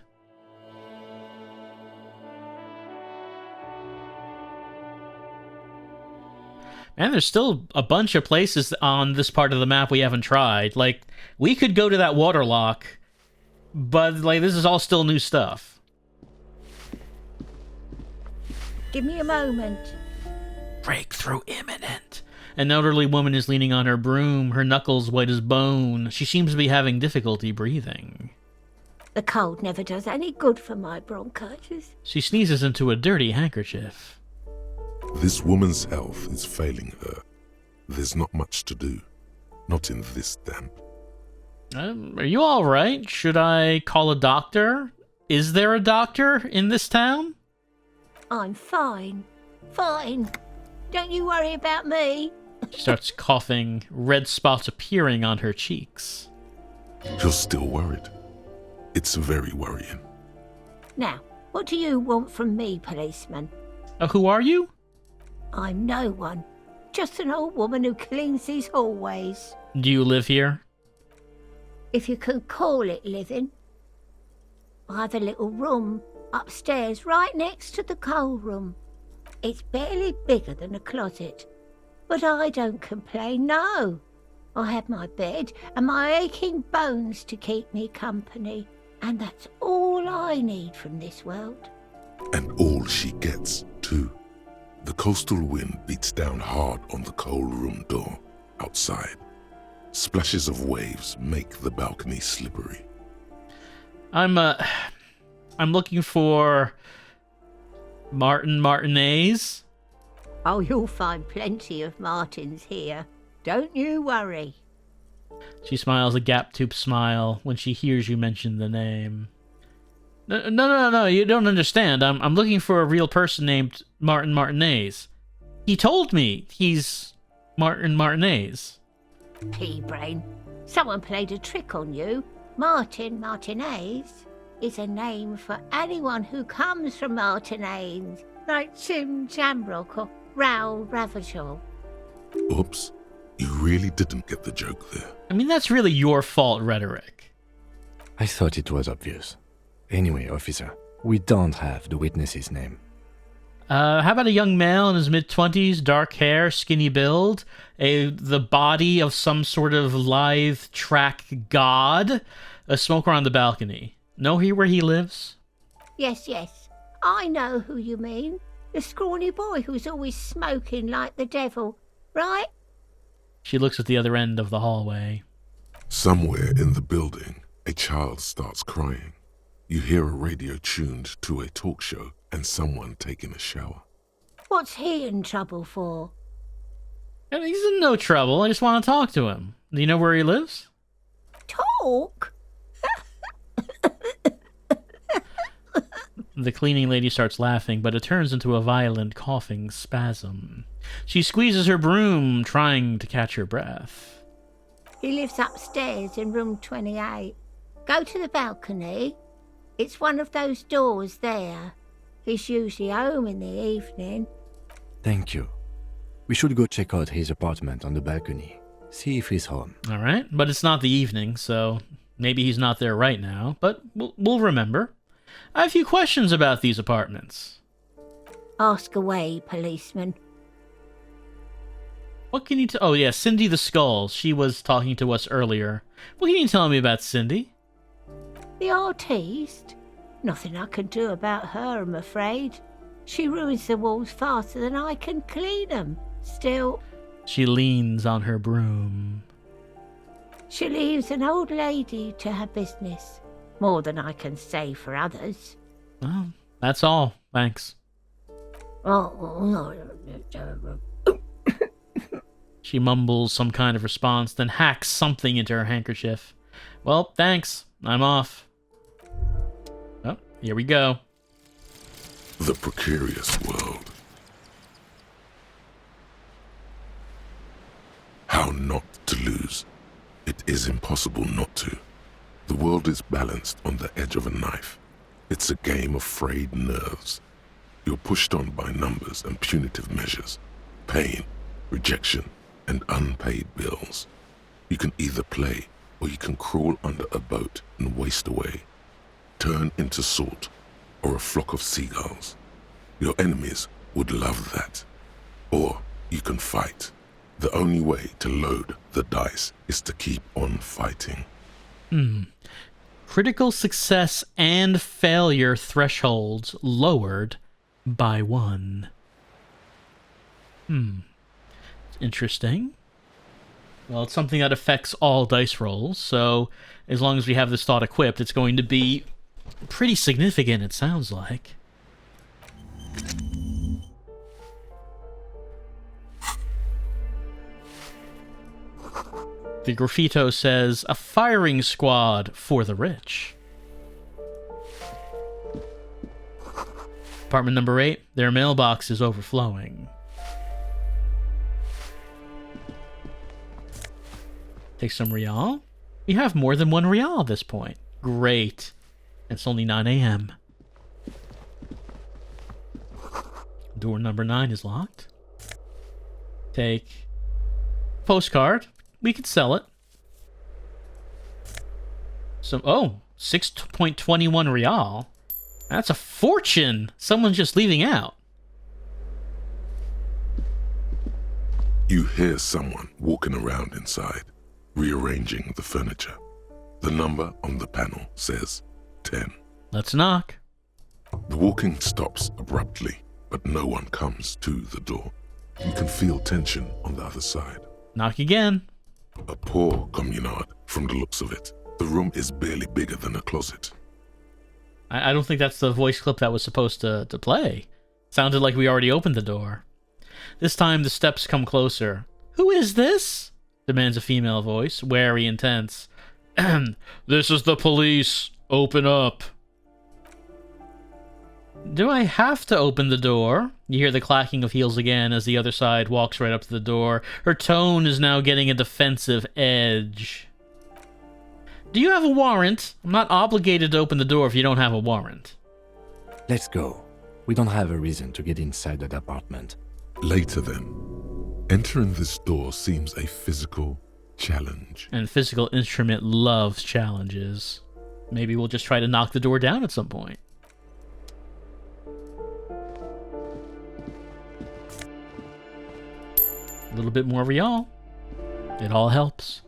And there's still a bunch of places on this part of the map we haven't tried. Like, we could go to that water lock, but, like, this is all still new stuff. Give me a moment. Breakthrough imminent. An elderly woman is leaning on her broom, her knuckles white as bone. She seems to be having difficulty breathing. The cold never does any good for my bronchitis. She sneezes into a dirty handkerchief. This woman's health is failing her. There's not much to do. Not in this damp. Are you all right? Should I call a doctor? Is there a doctor in this town? I'm fine. Fine. Don't you worry about me. She starts coughing, red spots appearing on her cheeks. You're still worried. It's very worrying. Now, what do you want from me, policeman? Who are you? I'm no one. Just an old woman who cleans these hallways. Do you live here? If you can call it living. I have a little room upstairs right next to the coal room. It's barely bigger than a closet. But I don't complain, no. I have my bed and my aching bones to keep me company. And that's all I need from this world. And all she gets, too. The coastal wind beats down hard on the coal room door outside. Splashes of waves make the balcony slippery. I'm looking for Martinez. Oh, you'll find plenty of Martins here. Don't you worry. She smiles a gap-toothed smile when she hears you mention the name. No, you don't understand. I'm looking for a real person named Martin Martinez. He told me he's Martin Martinez. Pea-brain. Someone played a trick on you. Martin Martinez is a name for anyone who comes from Martinez, like Jim Jamrock or Raoul Ravachol. Oops. You really didn't get the joke there. I mean, that's really your fault rhetoric. I thought it was obvious. Anyway, officer, we don't have the witness's name. How about a young male in his mid-20s, dark hair, skinny build, the body of some sort of lithe track god, a smoker on the balcony. Know where he lives? Yes. I know who you mean. The scrawny boy who's always smoking like the devil, right? She looks at the other end of the hallway. Somewhere in the building, a child starts crying. You hear a radio tuned to a talk show and someone taking a shower. What's he in trouble for? He's in no trouble. I just want to talk to him. Do you know where he lives? Talk? The cleaning lady starts laughing, but it turns into a violent coughing spasm. She squeezes her broom, trying to catch her breath. He lives upstairs in room 28. Go to the balcony. It's one of those doors there. He's usually home in the evening. Thank you. We should go check out his apartment on the balcony. See if he's home. All right, but it's not the evening, so Maybe he's not there right now, but we'll remember. I have a few questions about these apartments. Ask away, policeman. What can you tell? Oh, yeah, Cindy the Skull. She was talking to us earlier. What can you tell me about Cindy? The artiste? Nothing I can do about her, I'm afraid. She ruins the walls faster than I can clean them. Still... She leans on her broom. She leaves an old lady to her business. More than I can say for others. Well, that's all. Thanks. She mumbles some kind of response, then hacks something into her handkerchief. Well, thanks. I'm off. Oh, here we go. The precarious world. How not to lose. It is impossible not to. The world is balanced on the edge of a knife. It's a game of frayed nerves. You're pushed on by numbers and punitive measures, pain, rejection, and unpaid bills. You can either play, or you can crawl under a boat and waste away, turn into salt, or a flock of seagulls. Your enemies would love that. Or you can fight. The only way to load the dice is to keep on fighting. Critical success and failure thresholds lowered by 1. Interesting. Well, it's something that affects all dice rolls, so as long as we have this thought equipped, it's going to be pretty significant, it sounds like. The graffito says, a firing squad for the rich. Apartment number 8, their mailbox is overflowing. Take some real. We have more than 1 real at this point. Great. It's only 9 a.m. Door number 9 is locked. Take postcard. We could sell it. So, 6.21 real. That's a fortune. Someone's just leaving out. You hear someone walking around inside, rearranging the furniture. The number on the panel says 10. Let's knock. The walking stops abruptly, but no one comes to the door. You can feel tension on the other side. Knock again. A poor communard, from the looks of it. The room is barely bigger than a closet. I don't think that's the voice clip that was supposed to play. Sounded like we already opened the door. This time the steps come closer. Who is this? Demands a female voice, wary and tense. This is the police. Open up. Do I have to open the door? You hear the clacking of heels again as the other side walks right up to the door. Her tone is now getting a defensive edge. Do you have a warrant? I'm not obligated to open the door if you don't have a warrant. Let's go. We don't have a reason to get inside that apartment. Later then. Entering this door seems a physical challenge. And Physical Instrument loves challenges. Maybe we'll just try to knock the door down at some point. A little bit more real. It all helps.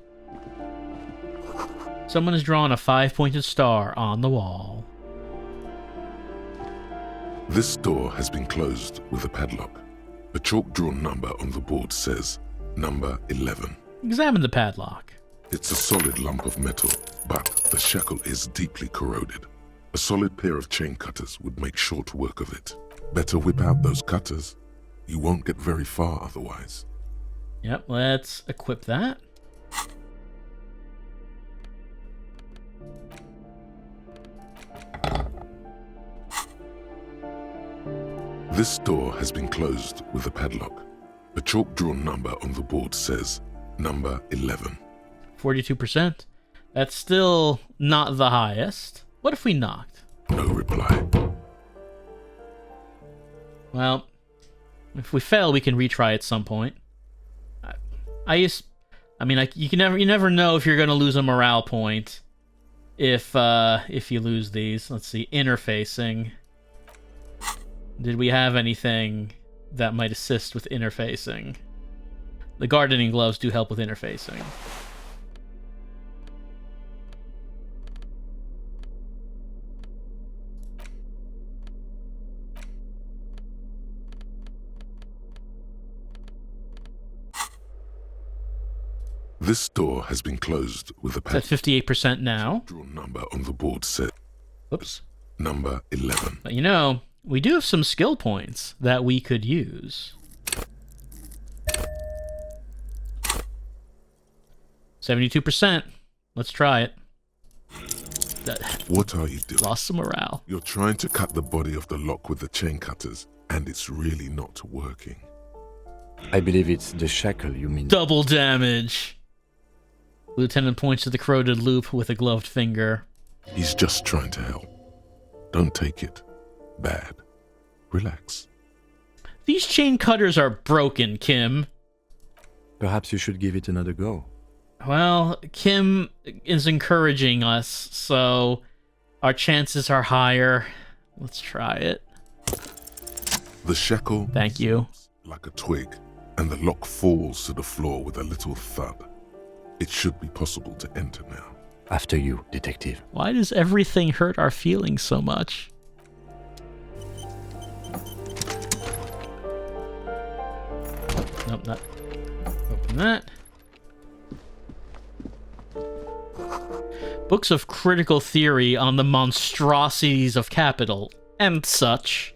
Someone has drawn a 5-pointed star on the wall. This door has been closed with a padlock. A chalk-drawn number on the board says number 11. Examine the padlock. It's a solid lump of metal, but the shackle is deeply corroded. A solid pair of chain cutters would make short work of it. Better whip out those cutters. You won't get very far otherwise. Yep, let's equip that. This door has been closed with a padlock. A chalk-drawn number on the board says number 11. 42%. That's still not the highest. What if we knocked? No reply. Well, if we fail, we can retry at some point. You never know if you're going to lose a morale point. if you lose these. Let's see, interfacing. Did we have anything that might assist with interfacing? The gardening gloves do help with interfacing. This door has been closed with a It's at 58% now. drawn number on the board says Oops. number 11. But you know, we do have some skill points that we could use. 72%. Let's try it. What are you doing? Lost some morale. You're trying to cut the body of the lock with the chain cutters, and it's really not working. I believe it's the shackle you mean. Double damage. Lieutenant points to the corroded loop with a gloved finger. He's just trying to help. Don't take it bad. Relax. These chain cutters are broken, Kim. Perhaps you should give it another go. Well, Kim is encouraging us, so our chances are higher. Let's try it. The shackle Thank you. like a twig, and the lock falls to the floor with a little thud. It should be possible to enter now. After you, detective. Why does everything hurt our feelings so much? Nope, not. Open that. Books of critical theory on the monstrosities of capital and such.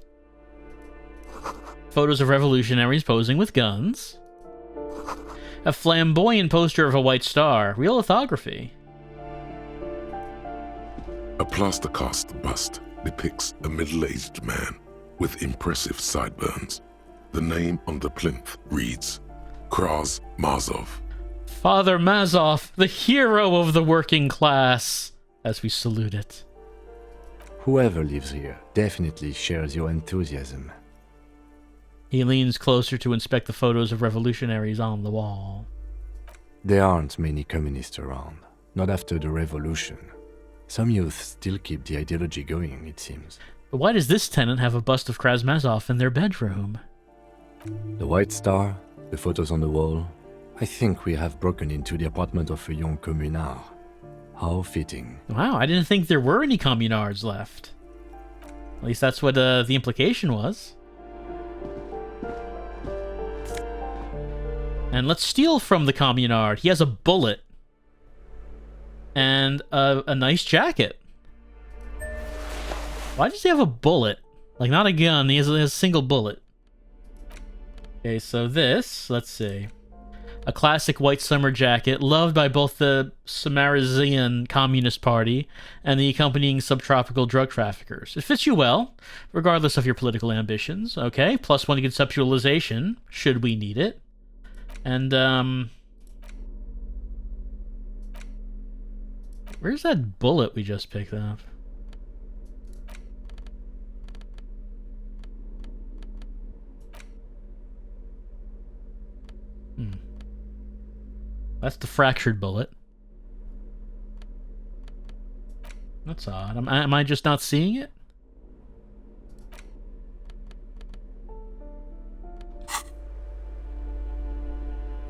Photos of revolutionaries posing with guns. A flamboyant poster of a white star. Real lithography. A plaster cast bust depicts a middle-aged man with impressive sideburns. The name on the plinth reads Kraz Mazov. Father Mazov, the hero of the working class, as we salute it. Whoever lives here definitely shares your enthusiasm. He leans closer to inspect the photos of revolutionaries on the wall. There aren't many communists around, not after the revolution. Some youth still keep the ideology going, it seems. But why does this tenant have a bust of Krasmazov in their bedroom? The white star, the photos on the wall. I think we have broken into the apartment of a young communard. How fitting. Wow, I didn't think there were any communards left. At least that's what the implication was. And let's steal from the communard. He has a bullet. And a nice jacket. Why does he have a bullet? Like, not a gun, he has a single bullet. Okay, so this, let's see. A classic white summer jacket, loved by both the Samarizian Communist Party and the accompanying subtropical drug traffickers. It fits you well, regardless of your political ambitions. Okay, +1 conceptualization, should we need it. And, where's that bullet we just picked up? That's the fractured bullet. That's odd. Am I just not seeing it?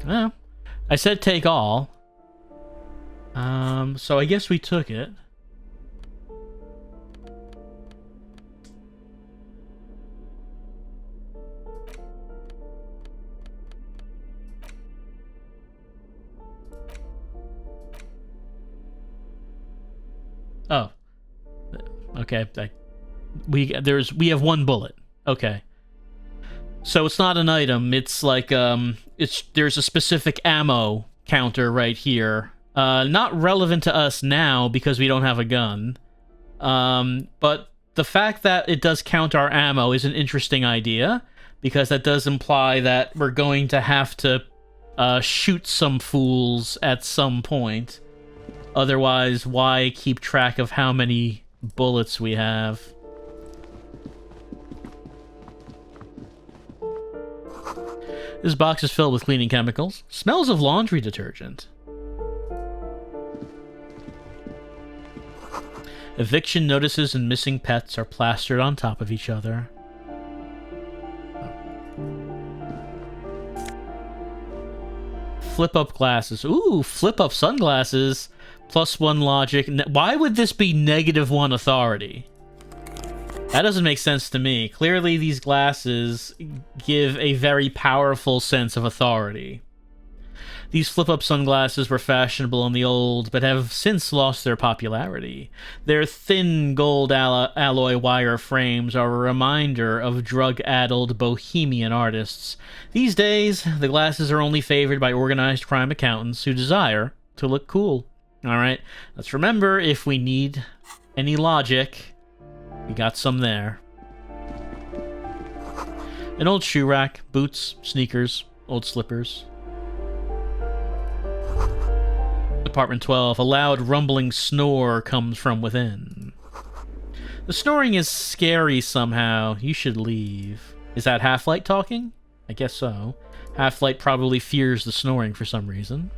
No. I said take all. So I guess we took it. Oh, okay. We have one bullet. Okay, so it's not an item. It's like there's a specific ammo counter right here. Not relevant to us now because we don't have a gun. But the fact that it does count our ammo is an interesting idea because that does imply that we're going to have to shoot some fools at some point. Otherwise, why keep track of how many bullets we have? This box is filled with cleaning chemicals. Smells of laundry detergent. Eviction notices and missing pets are plastered on top of each other. Flip-up glasses. Ooh, flip-up sunglasses. +1 logic. Why would this be -1 authority? That doesn't make sense to me. Clearly, these glasses give a very powerful sense of authority. These flip-up sunglasses were fashionable in the old, but have since lost their popularity. Their thin gold alloy wire frames are a reminder of drug-addled bohemian artists. These days, the glasses are only favored by organized crime accountants who desire to look cool. Alright, let's remember, if we need any logic, we got some there. An old shoe rack, boots, sneakers, old slippers. Apartment 12. A loud rumbling snore comes from within. The snoring is scary somehow. You should leave. Is that Half-Light talking? I guess so. Half-Light probably fears the snoring for some reason.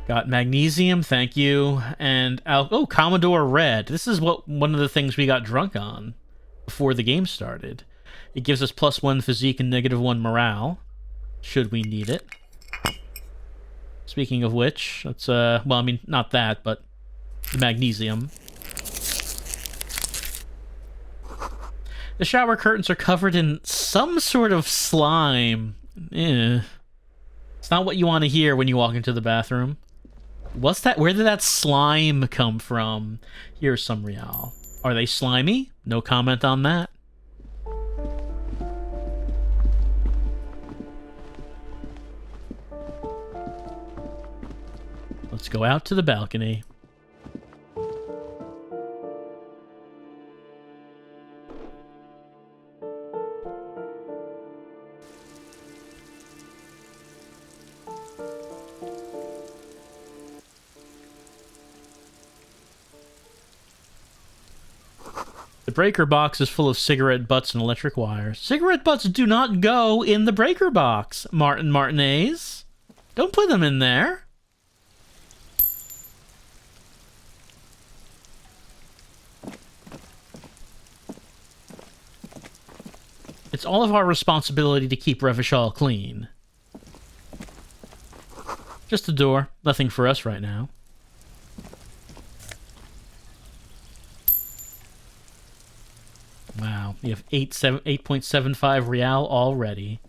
Got magnesium, thank you. And Commodore Red. This is one of the things we got drunk on before the game started. It gives us +1 physique and -1 morale, should we need it. Speaking of which, let's, well, I mean, not that, but the magnesium. The shower curtains are covered in some sort of slime. It's not what you want to hear when you walk into the bathroom. What's that? Where did that slime come from? Here's some real. Are they slimy? No comment on that. Let's go out to the balcony. The breaker box is full of cigarette butts and electric wires. Cigarette butts do not go in the breaker box, Martin Martinez. Don't put them in there. It's all of our responsibility to keep Revachol clean. Just a door. Nothing for us right now. Wow, we have 8.75 real already.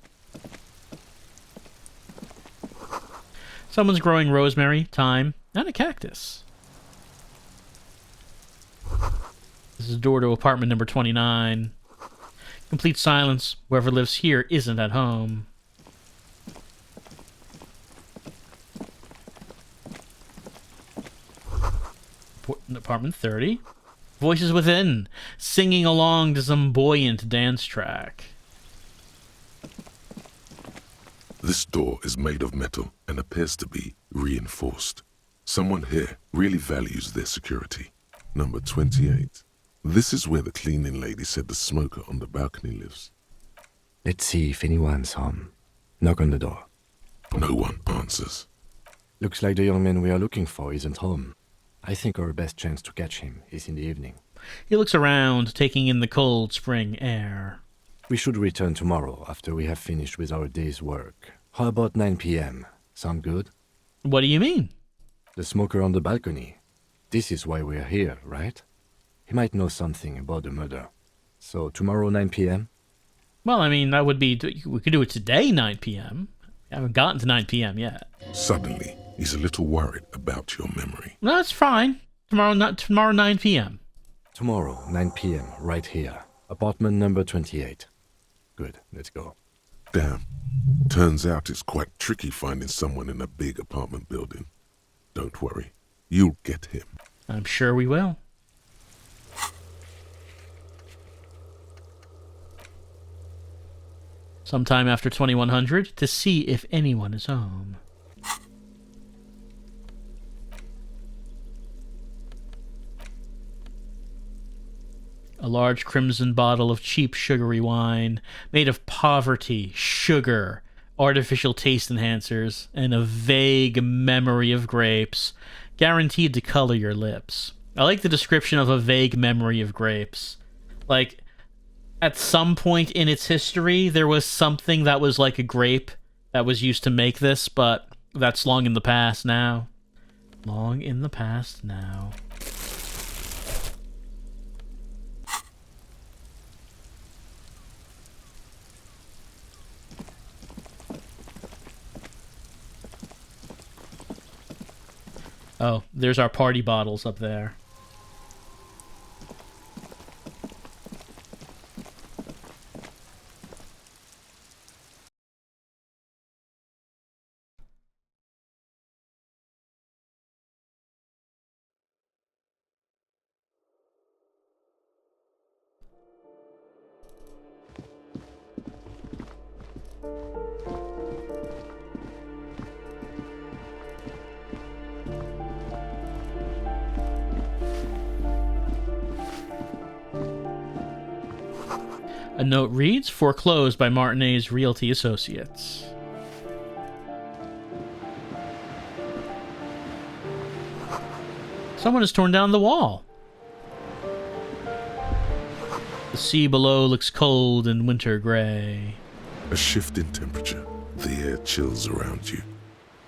Someone's growing rosemary, thyme, and a cactus. This is a door to apartment number 29. Complete silence. Whoever lives here isn't at home. Apartment 30. Voices within, singing along to some buoyant dance track. This door is made of metal and appears to be reinforced. Someone here really values their security. Number 28. This is where the cleaning lady said the smoker on the balcony lives. Let's see if anyone's home. Knock on the door. No one answers. Looks like the young man we are looking for isn't home. I think our best chance to catch him is in the evening. He looks around, taking in the cold spring air. We should return tomorrow after we have finished with our day's work. How about 9 p.m.? Sound good? What do you mean? The smoker on the balcony. This is why we are here, right? He might know something about the murder. So tomorrow 9 p.m.? Well, I mean, that would be... We could do it today, 9 p.m. We haven't gotten to 9 p.m. yet. Suddenly, he's a little worried about your memory. No, that's fine. Tomorrow 9 p.m. Tomorrow, 9 p.m., right here. Apartment number 28. Good, let's go. Damn. Turns out it's quite tricky finding someone in a big apartment building. Don't worry. You'll get him. I'm sure we will. Sometime after 2100 to see if anyone is home. A large crimson bottle of cheap sugary wine made of poverty, sugar, artificial taste enhancers, and a vague memory of grapes, guaranteed to color your lips. I like the description of a vague memory of grapes. Like, at some point in its history, there was something that was like a grape that was used to make this, but that's long in the past now. Long in the past now. Oh, there's our party bottles up there. A note reads, foreclosed by Martinez Realty Associates. Someone has torn down the wall. The sea below looks cold and winter gray. A shift in temperature. The air chills around you.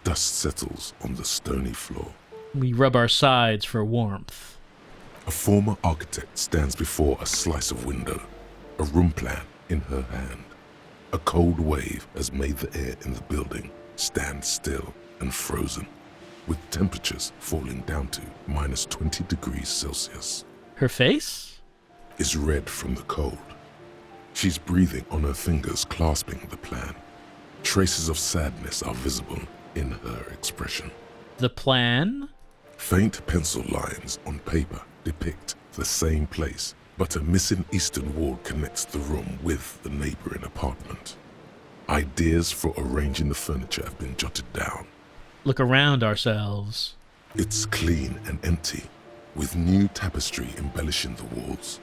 Dust settles on the stony floor. We rub our sides for warmth. A former architect stands before a slice of window, a room plan in her hand. A cold wave has made the air in the building stand still and frozen, with temperatures falling down to minus 20 degrees Celsius. Her face is red from the cold. She's breathing on her fingers, clasping the plan. Traces of sadness are visible in her expression. The plan? Faint pencil lines on paper depict the same place, but a missing eastern wall connects the room with the neighboring apartment. Ideas for arranging the furniture have been jotted down. Look around ourselves. It's clean and empty, with new tapestry embellishing the walls.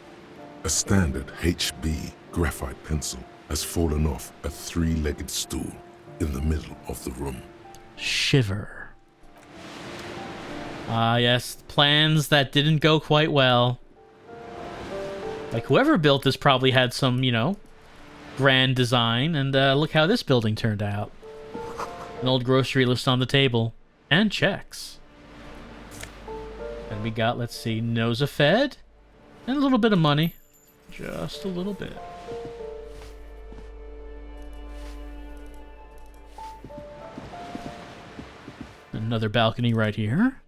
A standard HB graphite pencil has fallen off a three-legged stool in the middle of the room. Shiver. Ah, yes, plans that didn't go quite well. Like, whoever built this probably had some, grand design, and look how this building turned out. An old grocery list on the table. And checks. And we got, let's see, Nosafed, and a little bit of money. Just a little bit. Another balcony right here.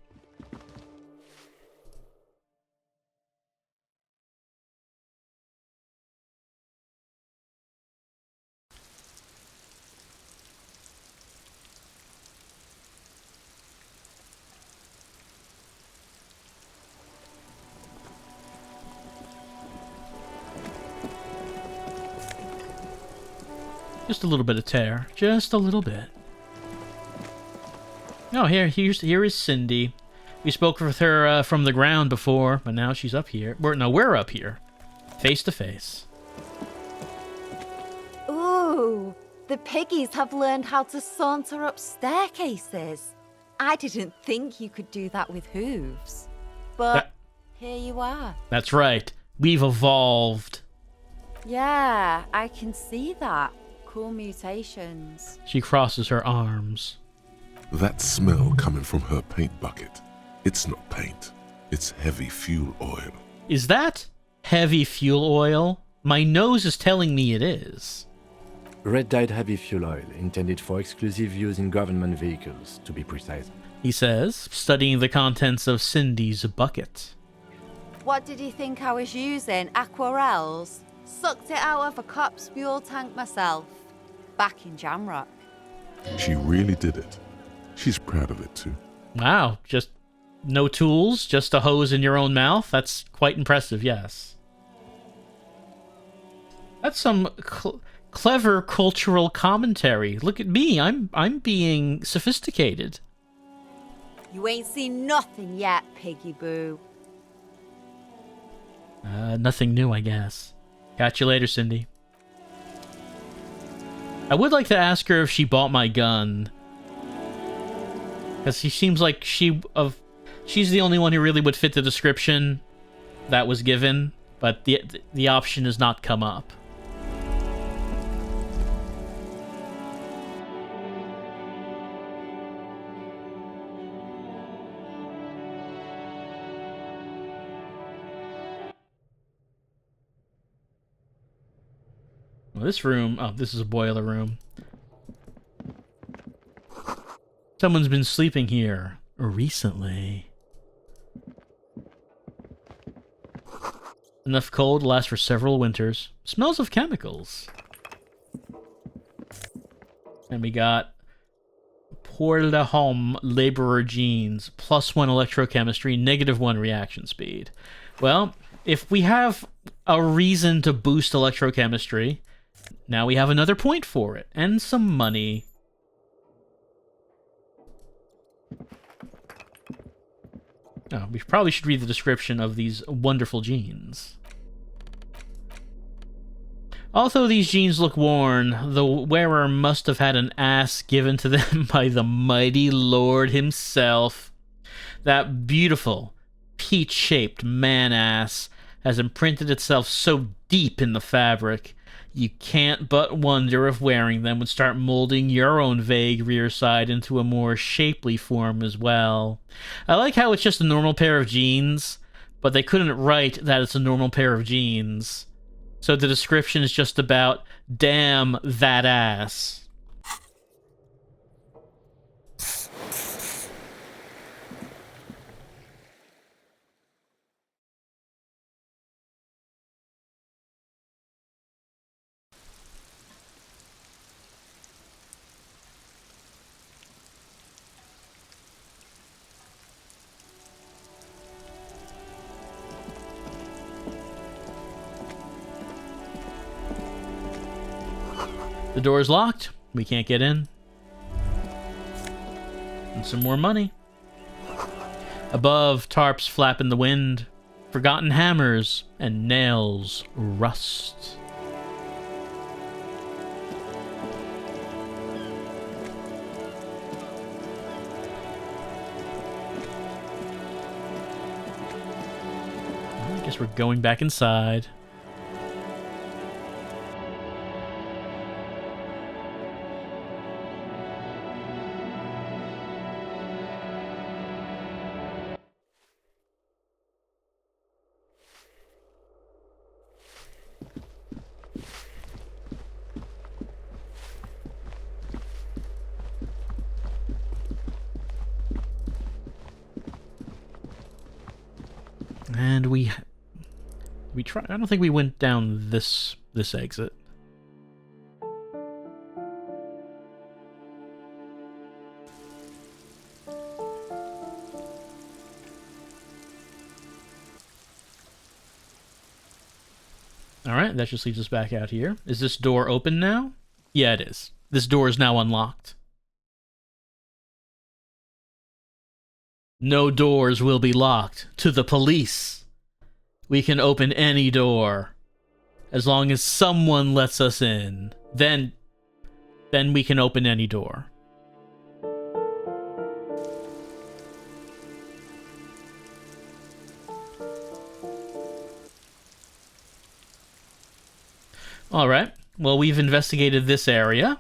Just a little bit of tear. Just a little bit. Oh, here is Cindy. We spoke with her from the ground before, but now she's up here. We're up here. Face to face. Ooh, the piggies have learned how to saunter up staircases. I didn't think you could do that with hooves. But here you are. That's right. We've evolved. Yeah, I can see that. Cool mutations. She crosses her arms. That smell coming from her paint bucket. It's not paint. It's heavy fuel oil. Is that heavy fuel oil? My nose is telling me it is. Red-dyed heavy fuel oil, intended for exclusive use in government vehicles, to be precise. He says, studying the contents of Cindy's bucket. What did you think I was using? Aquarels? Sucked it out of a cop's fuel tank myself. Back in Jamrock. She really did it. She's proud of it too. Wow, just no tools, just a hose in your own mouth? That's quite impressive, yes. That's some clever cultural commentary. Look at me, I'm being sophisticated. You ain't seen nothing yet, Piggy Boo. Nothing new, I guess. Catch you later, Cindy. I would like to ask her if she bought my gun. Because she seems like she's the only one who really would fit the description that was given, but the option has not come up. Well, this room... Oh, this is a boiler room. Someone's been sleeping here recently. Enough coal to last for several winters. Smells of chemicals. And we got Pour le Homme Laborer Jeans. +1 electrochemistry, -1 reaction speed. Well, if we have a reason to boost electrochemistry, now we have another point for it. And some money. Oh, we probably should read the description of these wonderful jeans. Although these jeans look worn, the wearer must have had an ass given to them by the mighty Lord himself. That beautiful, peach-shaped man-ass has imprinted itself so deep in the fabric, you can't but wonder if wearing them would start molding your own vague rear side into a more shapely form as well. I like how it's just a normal pair of jeans, but they couldn't write that it's a normal pair of jeans. So the description is just about, damn that ass. The door is locked. We can't get in. And some more money. Above, tarps flap in the wind. Forgotten hammers and nails rust. I guess we're going back inside. And we try. I don't think we went down this exit. All right, that just leaves us back out here. Is this door open now? Yeah, it is. This door is now unlocked. No doors will be locked. To the police. We can open any door. As long as someone lets us in. Then we can open any door. Alright. Well, we've investigated this area.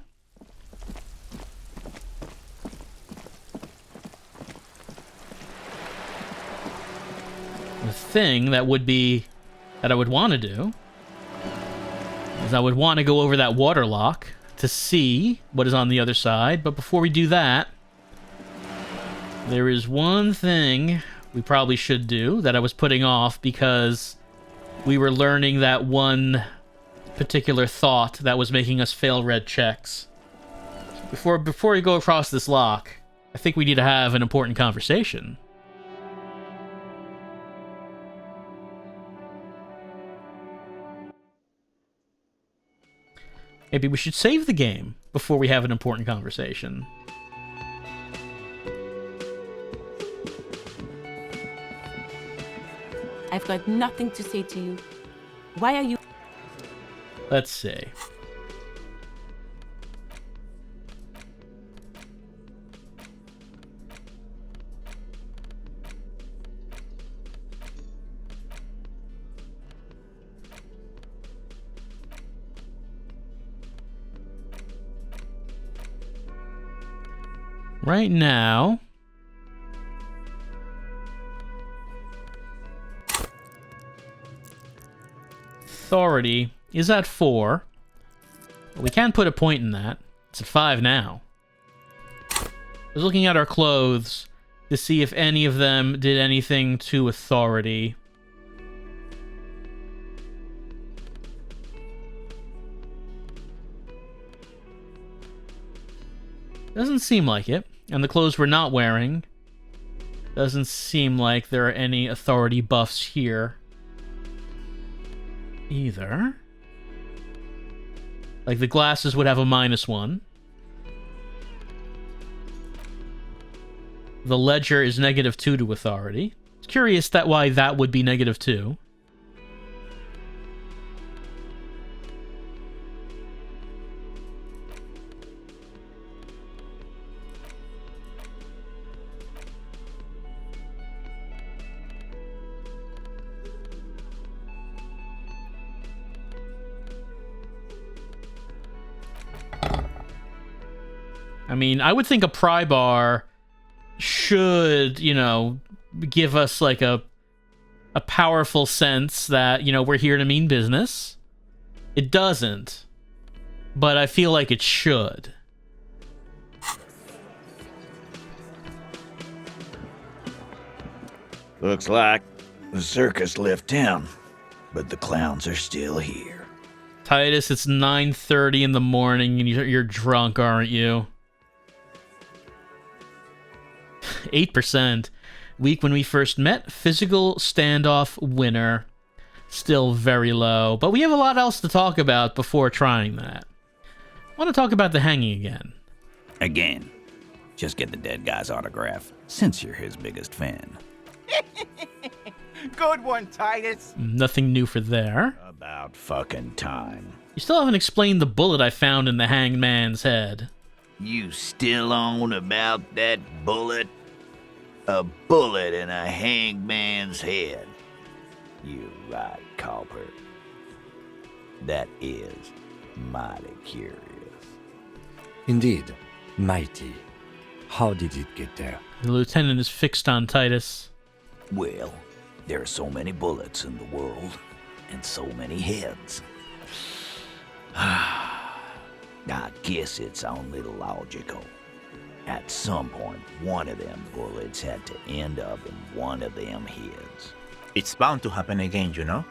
The thing that I would want to do is I would want to go over that water lock to see what is on the other side. But before we do that, there is one thing we probably should do that I was putting off because we were learning that one particular thought that was making us fail red checks. Before we go across this lock, I think we need to have an important conversation. Maybe we should save the game before we have an important conversation. I've got nothing to say to you. Why are you... Let's see. right now... Authority is at 4. But we can put a point in that. It's at 5 now. I was looking at our clothes to see if any of them did anything to authority. Doesn't seem like it. And the clothes we're not wearing, doesn't seem like there are any authority buffs here either. Like the glasses would have a -1. The ledger is -2 to authority. It's curious why that would be -2. I mean, I would think a pry bar should, you know, give us like a powerful sense that, you know, we're here to mean business. It doesn't, but I feel like it should. Looks like the circus left town, but the clowns are still here. Titus, it's 9:30 in the morning and you're drunk, aren't you? 8%. Week when we first met. Physical standoff winner. Still very low. But we have a lot else to talk about before trying that. I want to talk about the hanging again. Again. Just get the dead guy's autograph, since you're his biggest fan. Good one, Titus. Nothing new for there. About fucking time. You still haven't explained the bullet I found in the hanged man's head. You still on about that bullet? A bullet in a hanged man's head. You're right, culprit. That is mighty curious. Indeed, mighty. How did it get there? The lieutenant is fixed on Titus. Well, there are so many bullets in the world, and so many heads. I guess it's only logical. At some point, one of them bullets had to end up in one of them heads. It's bound to happen again, you know?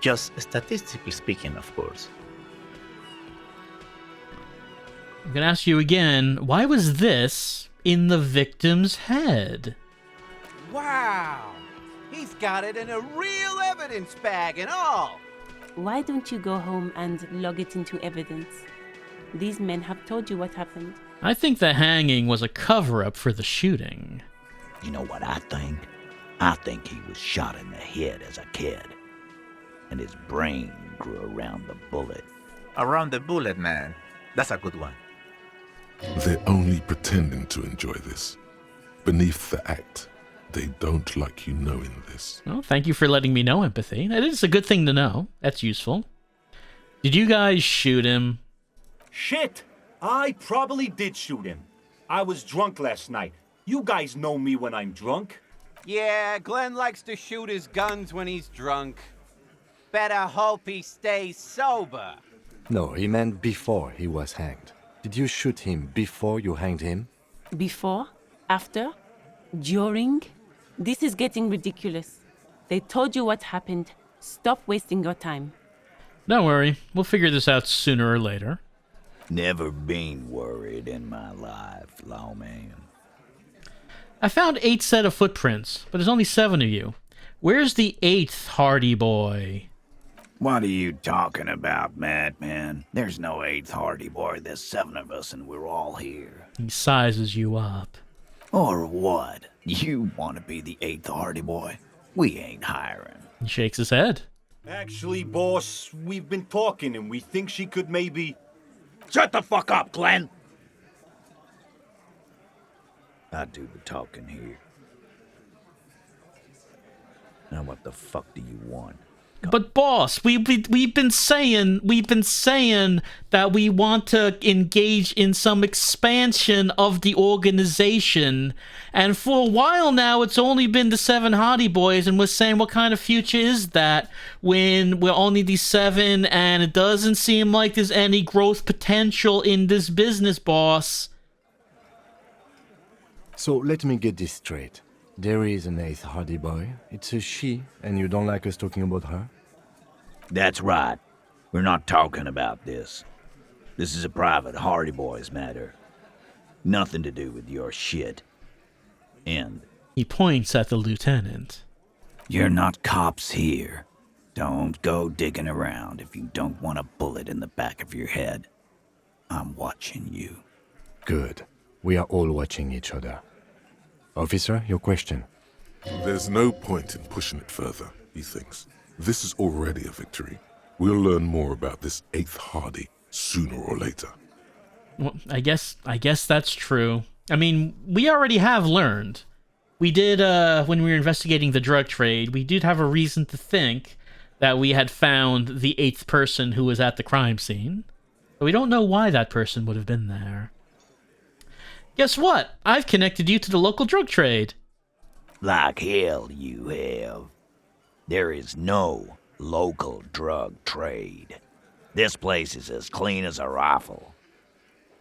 Just statistically speaking, of course. I'm gonna ask you again, why was this in the victim's head? Wow! He's got it in a real evidence bag and all! Why don't you go home and log it into evidence? These men have told you what happened. I think the hanging was a cover-up for the shooting. You know what I think? I think he was shot in the head as a kid, and his brain grew around the bullet. Around the bullet, man. That's a good one. They're only pretending to enjoy this. Beneath the act, they don't like you knowing this. Well, thank you for letting me know, Empathy. That is a good thing to know. That's useful. Did you guys shoot him? Shit! I probably did shoot him. I was drunk last night. You guys know me when I'm drunk. Yeah, Glenn likes to shoot his guns when he's drunk. Better hope he stays sober. No, he meant before he was hanged. Did you shoot him before you hanged him? Before? After? During? This is getting ridiculous. They told you what happened. Stop wasting your time. Don't worry. We'll figure this out sooner or later. Never been worried in my life, lawman. I found 8 set of footprints, but there's only 7 of you. Where's the 8th Hardy boy? What are you talking about, madman? There's no 8th Hardy boy. There's 7 of us, and we're all here. He sizes you up. Or what? You want to be the 8th Hardy boy? We ain't hiring. He shakes his head. Actually, boss, we've been talking, and we think she could maybe... Shut the fuck up, Glenn! I do the talking here. Now what the fuck do you want? But boss, we've been saying that we want to engage in some expansion of the organization, and for a while now it's only been the 7 Hardy boys, and we're saying what kind of future is that when we're only these 7 and it doesn't seem like there's any growth potential in this business, boss. So let me get this straight. There is an 8th Hardy boy. It's a she, and you don't like us talking about her? That's right. We're not talking about this. This is a private Hardy Boys matter. Nothing to do with your shit. End. He points at the lieutenant. You're not cops here. Don't go digging around if you don't want a bullet in the back of your head. I'm watching you. Good. We are all watching each other. Officer, your question. There's no point in pushing it further, he thinks. This is already a victory. We'll learn more about this 8th Hardy sooner or later. Well, I guess that's true. I mean, we already have learned. We did, when we were investigating the drug trade, we did have a reason to think that we had found the 8th person who was at the crime scene. But we don't know why that person would have been there. Guess what? I've connected you to the local drug trade. Like hell you have. There is no local drug trade. This place is as clean as a rifle.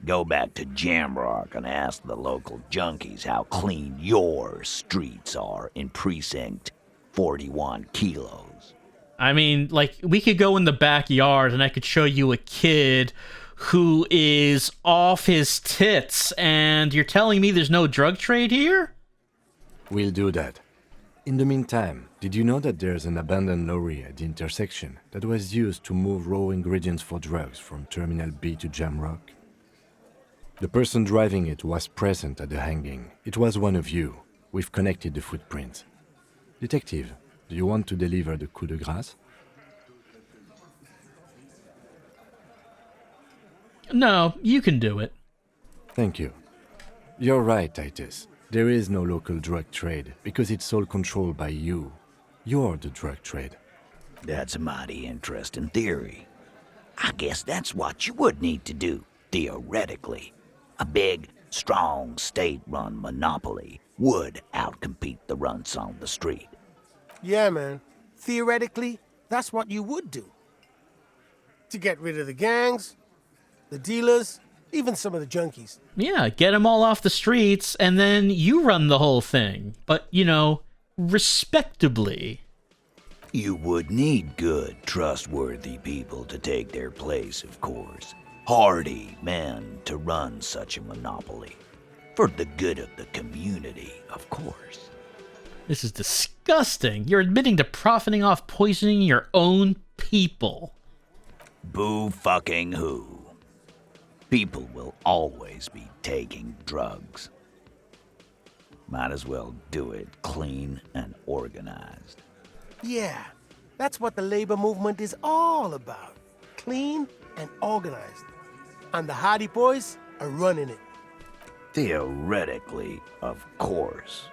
Go back to Jamrock and ask the local junkies how clean your streets are in Precinct 41 Kilos. I mean, like, we could go in the backyard and I could show you a kid who is off his tits, and you're telling me there's no drug trade here? We'll do that. In the meantime, did you know that there's an abandoned lorry at the intersection that was used to move raw ingredients for drugs from Terminal B to Jamrock? The person driving it was present at the hanging. It was one of you. We've connected the footprints. Detective, do you want to deliver the coup de grâce? No, you can do it. Thank you. You're right, Titus. There is no local drug trade because it's all controlled by you. You're the drug trade. That's a mighty interesting theory. I guess that's what you would need to do, theoretically. A big, strong, state-run monopoly would outcompete the runts on the street. Yeah, man. Theoretically, that's what you would do. To get rid of the gangs, the dealers, even some of the junkies. Yeah, get them all off the streets, and then you run the whole thing. But, you know, respectably. You would need good, trustworthy people to take their place, of course. Hardy men to run such a monopoly. For the good of the community, of course. This is disgusting. You're admitting to profiting off poisoning your own people. Boo fucking who. People will always be taking drugs. Might as well do it clean and organized. Yeah, that's what the labor movement is all about. Clean and organized. And the Hardy boys are running it. Theoretically, of course.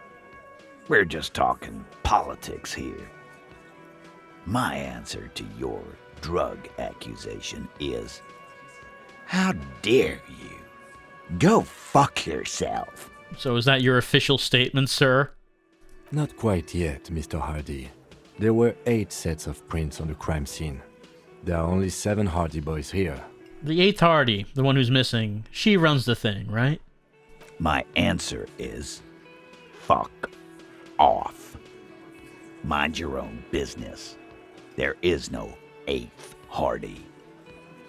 We're just talking politics here. My answer to your drug accusation is, how dare you? Go fuck yourself. So is that your official statement, sir? Not quite yet, Mr. Hardy. There were 8 sets of prints on the crime scene. There are only 7 Hardy boys here. The 8th Hardy, the one who's missing, she runs the thing, right? My answer is, fuck off. Mind your own business. There is no 8th Hardy.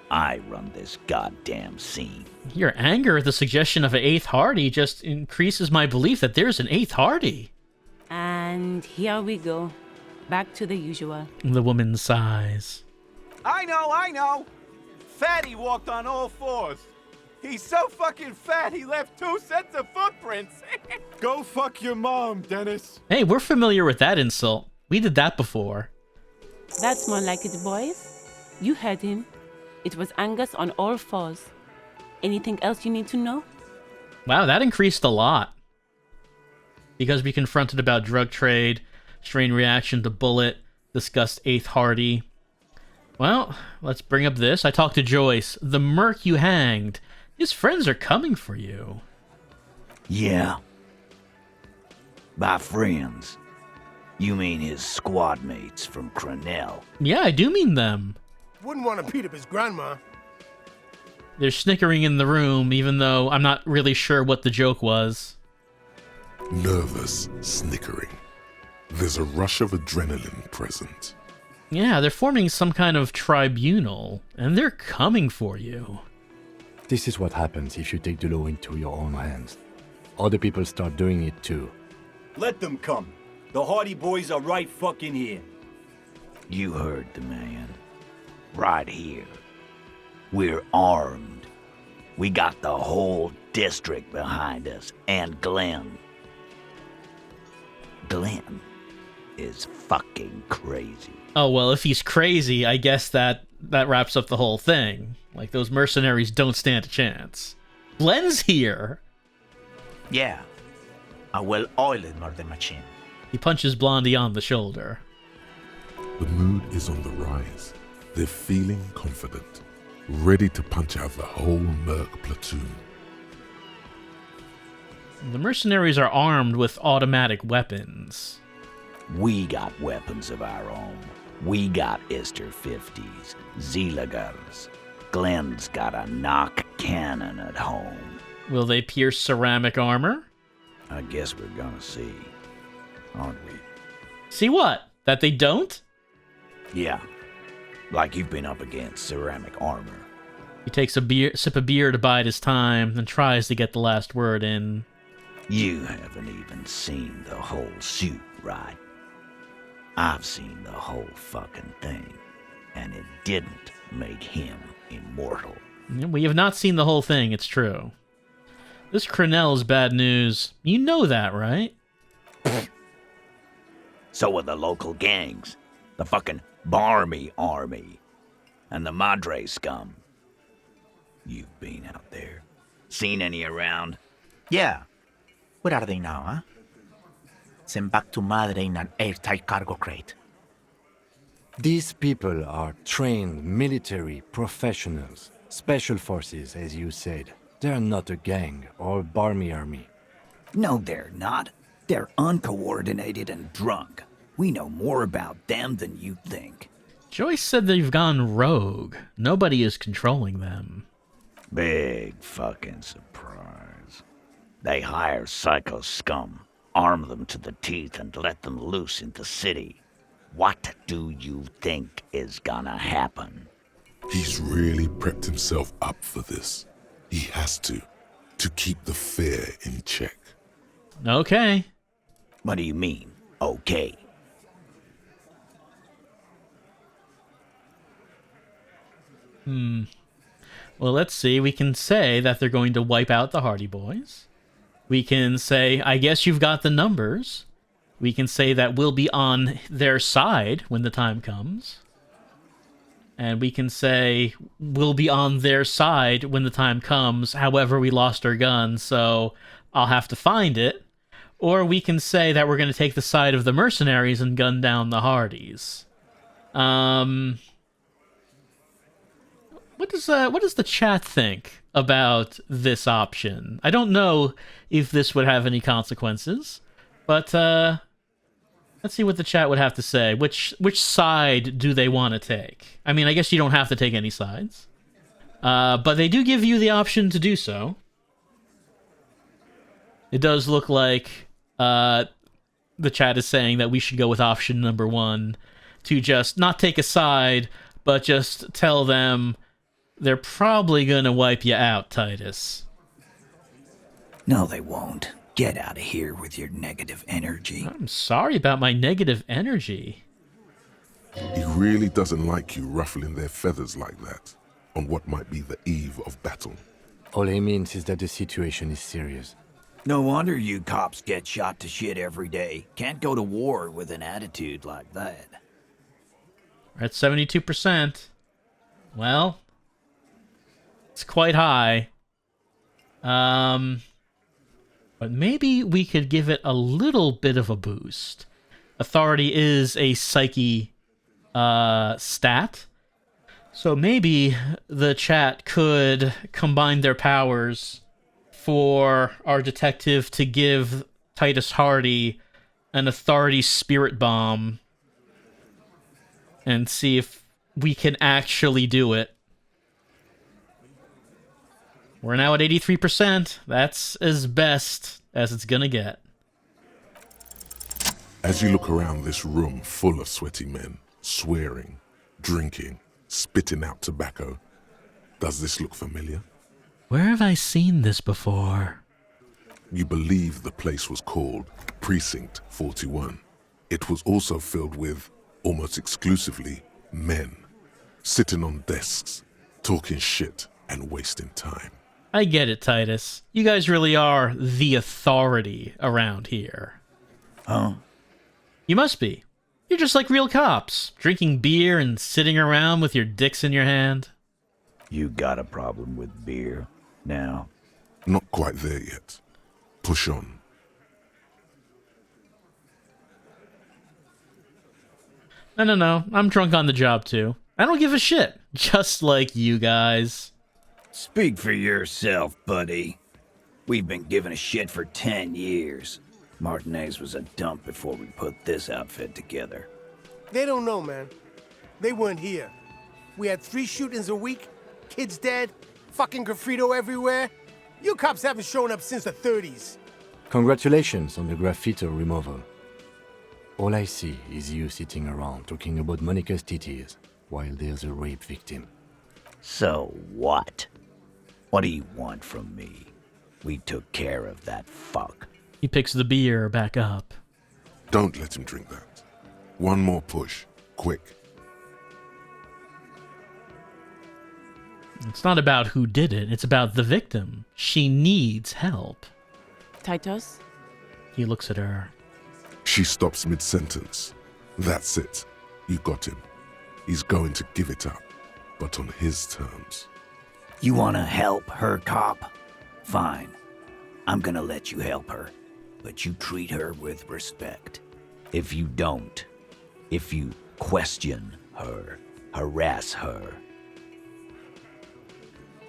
I run this goddamn scene. Your anger at the suggestion of an 8th Hardy just increases my belief that there's an 8th Hardy. And here we go. Back to the usual. The woman sighs. I know. Fatty walked on all 4s. He's so fucking fat, he left 2 sets of footprints. Go fuck your mom, Dennis. Hey, we're familiar with that insult. We did that before. That's more like it, boys. You heard him. It was Angus on all 4s. Anything else you need to know? Wow, that increased a lot. Because we confronted about drug trade, strain reaction to bullet, discussed 8th Hardie. Well, let's bring up this. I talked to Joyce. The merc you hanged. His friends are coming for you. Yeah. By friends, you mean his squad mates from Crenell? Yeah, I do mean them. Wouldn't want to beat up his grandma. They're snickering in the room, even though I'm not really sure what the joke was. Nervous snickering. There's a rush of adrenaline present. Yeah, they're forming some kind of tribunal, and they're coming for you. This is what happens if you take the law into your own hands. Other people start doing it too. Let them come. The Hardy boys are right fucking here. You heard the man. Right here. We're armed. We got the whole district behind us, and Glenn. Glenn is fucking crazy. Oh, well, if he's crazy, I guess that wraps up the whole thing. Like, those mercenaries don't stand a chance. Glenn's here! Yeah. A well-oiled murder machine. He punches Blondie on the shoulder. The mood is on the rise. They're feeling confident, ready to punch out the whole merc platoon. The mercenaries are armed with automatic weapons. We got weapons of our own. We got Ister 50s, Zeelagers. Glenn's got a knock cannon at home. Will they pierce ceramic armor? I guess we're gonna see, aren't we? See what? That they don't? Yeah. Like you've been up against ceramic armor. He takes a sip of beer to bide his time, then tries to get the last word in. You haven't even seen the whole suit, right? I've seen the whole fucking thing, and it didn't make him immortal. We have not seen the whole thing, it's true. This Crenell's bad news. You know that, right? So are the local gangs. The fucking Barmy Army. And the Madre scum. You've been out there. Seen any around? Yeah. Where are they now, huh? Sent back to Madre in an airtight cargo crate. These people are trained military professionals. Special forces, as you said. They're not a gang or Barmy army. No, they're not. They're uncoordinated and drunk. We know more about them than you think. Joyce said they've gone rogue. Nobody is controlling them. Big fucking surprise. They hire psycho scum, arm them to the teeth, and let them loose in the city. What do you think is gonna happen? He's really prepped himself up for this. He has to keep the fear in check. Okay. What do you mean, okay? Well, let's see. We can say that they're going to wipe out the Hardy Boys. We can say, I guess you've got the numbers. We can say that we'll be on their side when the time comes. And we can say, we'll be on their side when the time comes. However, we lost our gun, so I'll have to find it. Or we can say that we're going to take the side of the mercenaries and gun down the Hardies. What does the chat think about this option? I don't know if this would have any consequences, but let's see what the chat would have to say. Which side do they want to take? I mean, I guess you don't have to take any sides, but they do give you the option to do so. It does look like the chat is saying that we should go with option number 1, to just not take a side, but just tell them they're probably gonna wipe you out, Titus. No, they won't. Get out of here with your negative energy. I'm sorry about my negative energy. He really doesn't like you ruffling their feathers like that, on what might be the eve of battle. All he means is that the situation is serious. No wonder you cops get shot to shit every day. Can't go to war with an attitude like that. We're at 72%. Well, it's quite high. But maybe we could give it a little bit of a boost. Authority is a psyche stat. So maybe the chat could combine their powers for our detective to give Titus Hardy an authority spirit bomb and see if we can actually do it. We're now at 83%. That's as best as it's gonna get. As you look around this room full of sweaty men, swearing, drinking, spitting out tobacco, does this look familiar? Where have I seen this before? You believe the place was called Precinct 41. It was also filled with, almost exclusively, men, sitting on desks, talking shit and wasting time. I get it, Titus. You guys really are the authority around here. Huh? You must be. You're just like real cops, drinking beer and sitting around with your dicks in your hand. You got a problem with beer now? Not quite there yet. Push on. No. I'm drunk on the job, too. I don't give a shit. Just like you guys. Speak for yourself, buddy. We've been giving a shit for 10 years. Martinez was a dump before we put this outfit together. They don't know, man. They weren't here. We had 3 shootings a week, kids dead, fucking graffito everywhere. You cops haven't shown up since the 30s. Congratulations on the graffito removal. All I see is you sitting around talking about Monica's titties while there's a rape victim. So what? What do you want from me? We took care of that fuck. He picks the beer back up. Don't let him drink that. One more push. Quick. It's not about who did it. It's about the victim. She needs help. Titus? He looks at her. She stops mid-sentence. That's it. You got him. He's going to give it up, but on his terms. You wanna help her, cop? Fine. I'm gonna let you help her, but you treat her with respect. If you don't, if you question her, harass her,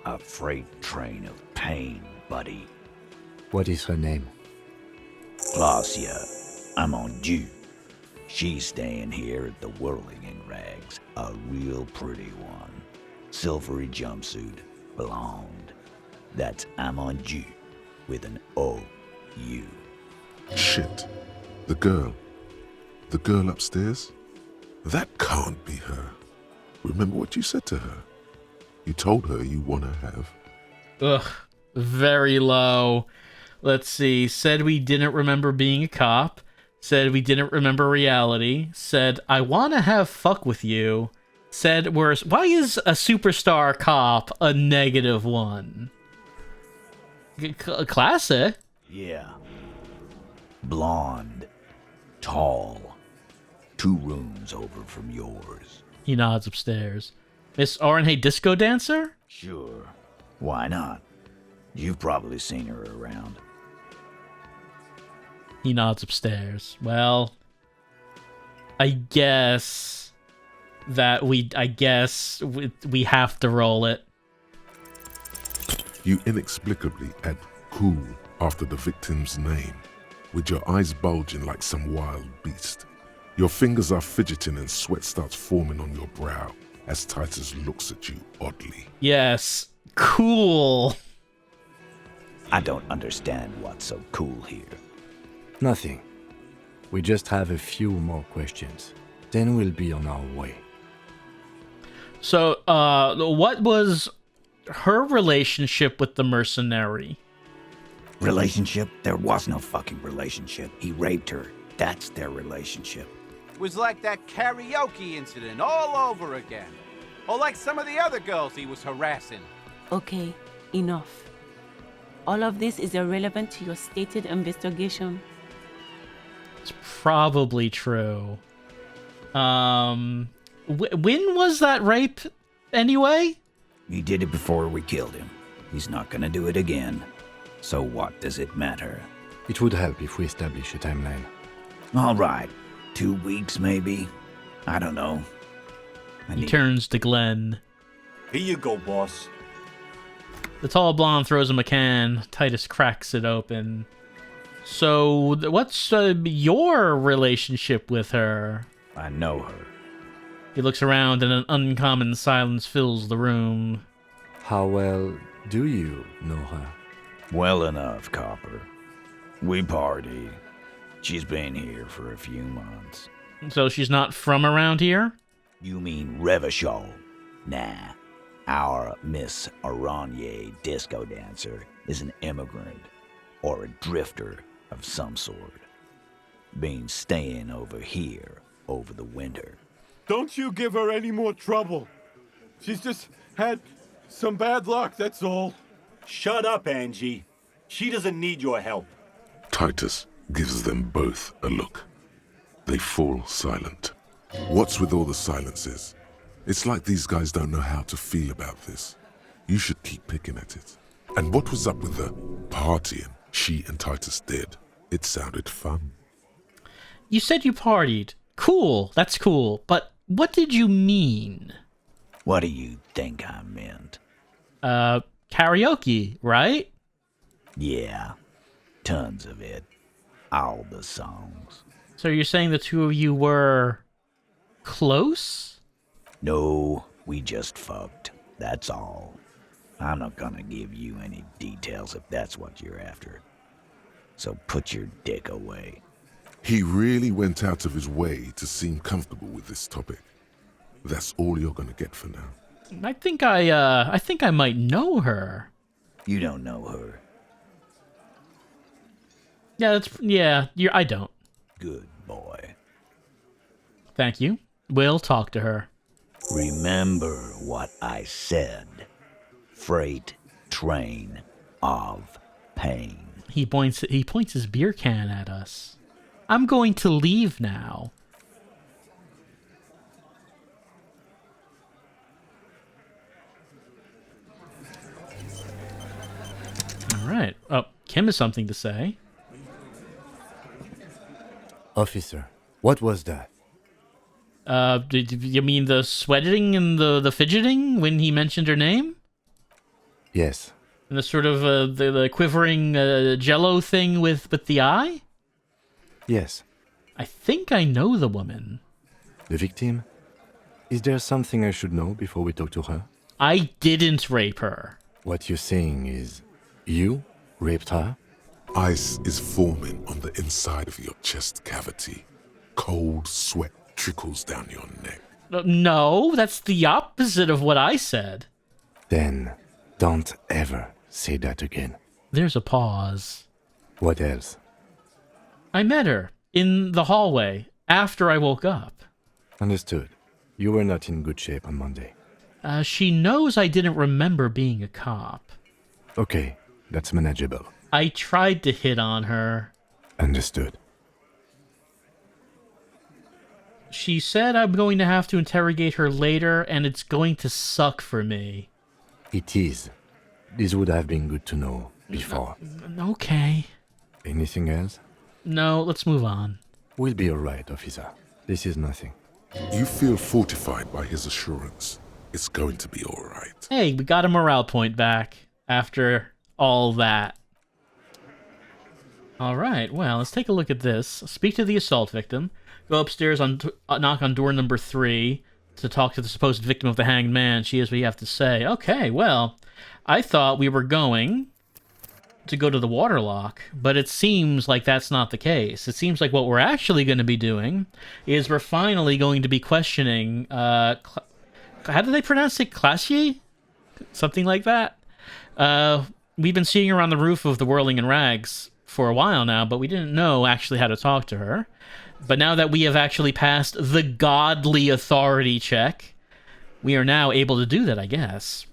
a freight train of pain, buddy. What is her name? Glacia, I'm on due. She's staying here at the Whirling in Rags, a real pretty one. Silvery jumpsuit, blonde. That's Amonju with an O-U. Shit. The girl. The girl upstairs? That can't be her. Remember what you said to her? You told her you want to have. Ugh. Very low. Let's see. Said we didn't remember being a cop. Said we didn't remember reality. Said, I want to have fuck with you. Said, why is a superstar cop a -1? Classic. Yeah. Blonde. Tall. 2 rooms over from yours. He nods upstairs. Miss Oranhe Disco Dancer? Sure. Why not? You've probably seen her around. He nods upstairs. Well, I guess we have to roll it. You inexplicably add cool after the victim's name, with your eyes bulging like some wild beast. Your fingers are fidgeting and sweat starts forming on your brow as Titus looks at you oddly. Yes, cool. I don't understand what's so cool here. Nothing. We just have a few more questions. Then we'll be on our way. So, what was her relationship with the mercenary? Relationship? There was no fucking relationship. He raped her. That's their relationship. It was like that karaoke incident all over again. Or like some of the other girls he was harassing. Okay, enough. All of this is irrelevant to your stated investigation. It's probably true. When was that rape, anyway? He did it before we killed him. He's not gonna do it again. So what does it matter? It would help if we establish a timeline. All right. 2 weeks, maybe? I don't know. He turns to Glenn. Here you go, boss. The tall blonde throws him a can. Titus cracks it open. So, what's your relationship with her? I know her. He looks around and an uncommon silence fills the room. How well do you know her? Well enough, Copper. We party. She's been here for a few months. So she's not from around here? You mean Revachol? Nah. Our Miss Aranye disco dancer is an immigrant or a drifter of some sort. Been staying over here over the winter. Don't you give her any more trouble. She's just had some bad luck, that's all. Shut up, Angie. She doesn't need your help. Titus gives them both a look. They fall silent. What's with all the silences? It's like these guys don't know how to feel about this. You should keep picking at it. And what was up with the partying she and Titus did? It sounded fun. You said you partied. Cool, that's cool. But what did you mean? What do you think I meant? Karaoke, right? Yeah, tons of it. All the songs. So you're saying the two of you were close? No, we just fucked. That's all. I'm not gonna give you any details if that's what you're after. So put your dick away. He really went out of his way to seem comfortable with this topic. That's all you're gonna get for now. I think I might know her. You don't know her. I don't. Good boy. Thank you. We'll talk to her. Remember what I said. Freight train of pain. He points his beer can at us. I'm going to leave now. All right. Oh, Kim has something to say. Officer, what was that? You mean the sweating and the fidgeting when he mentioned her name? Yes. And the sort of the quivering jello thing with the eye? Yes. I think I know the woman. The victim? Is there something I should know before we talk to her? I didn't rape her. What you're saying is, you raped her? Ice is forming on the inside of your chest cavity. Cold sweat trickles down your neck. No, that's the opposite of what I said. Then, don't ever say that again. There's a pause. What else? I met her in the hallway after I woke up. Understood. You were not in good shape on Monday. She knows I didn't remember being a cop. Okay, that's manageable. I tried to hit on her. Understood. She said I'm going to have to interrogate her later, and it's going to suck for me. It is. This would have been good to know before. Okay. Anything else? No, let's move on. We'll be alright, officer. This is nothing. You feel fortified by his assurance. It's going to be alright. Hey, we got a morale point back after all that. Alright, well, let's take a look at this. Speak to the assault victim. Go upstairs, knock on door number 3 to talk to the supposed victim of the hanged man. She is what you have to say. Okay, well, I thought we were going to go to the waterlock, but it seems like that's not the case. It seems like what we're actually going to be doing is we're finally going to be questioning, how do they pronounce it? Classier? Something like that? We've been seeing her on the roof of the Whirling in Rags for a while now, but we didn't know actually how to talk to her. But now that we have actually passed the godly authority check, we are now able to do that, I guess.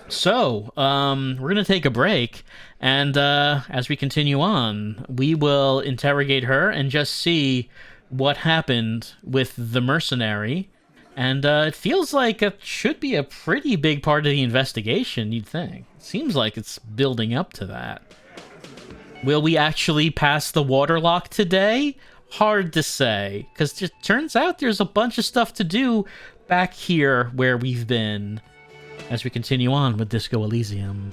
So, we're going to take a break, and as we continue on, we will interrogate her and just see what happened with the mercenary. And it feels like it should be a pretty big part of the investigation, you'd think. Seems like it's building up to that. Will we actually pass the waterlock today? Hard to say, because it turns out there's a bunch of stuff to do back here where we've been as we continue on with Disco Elysium.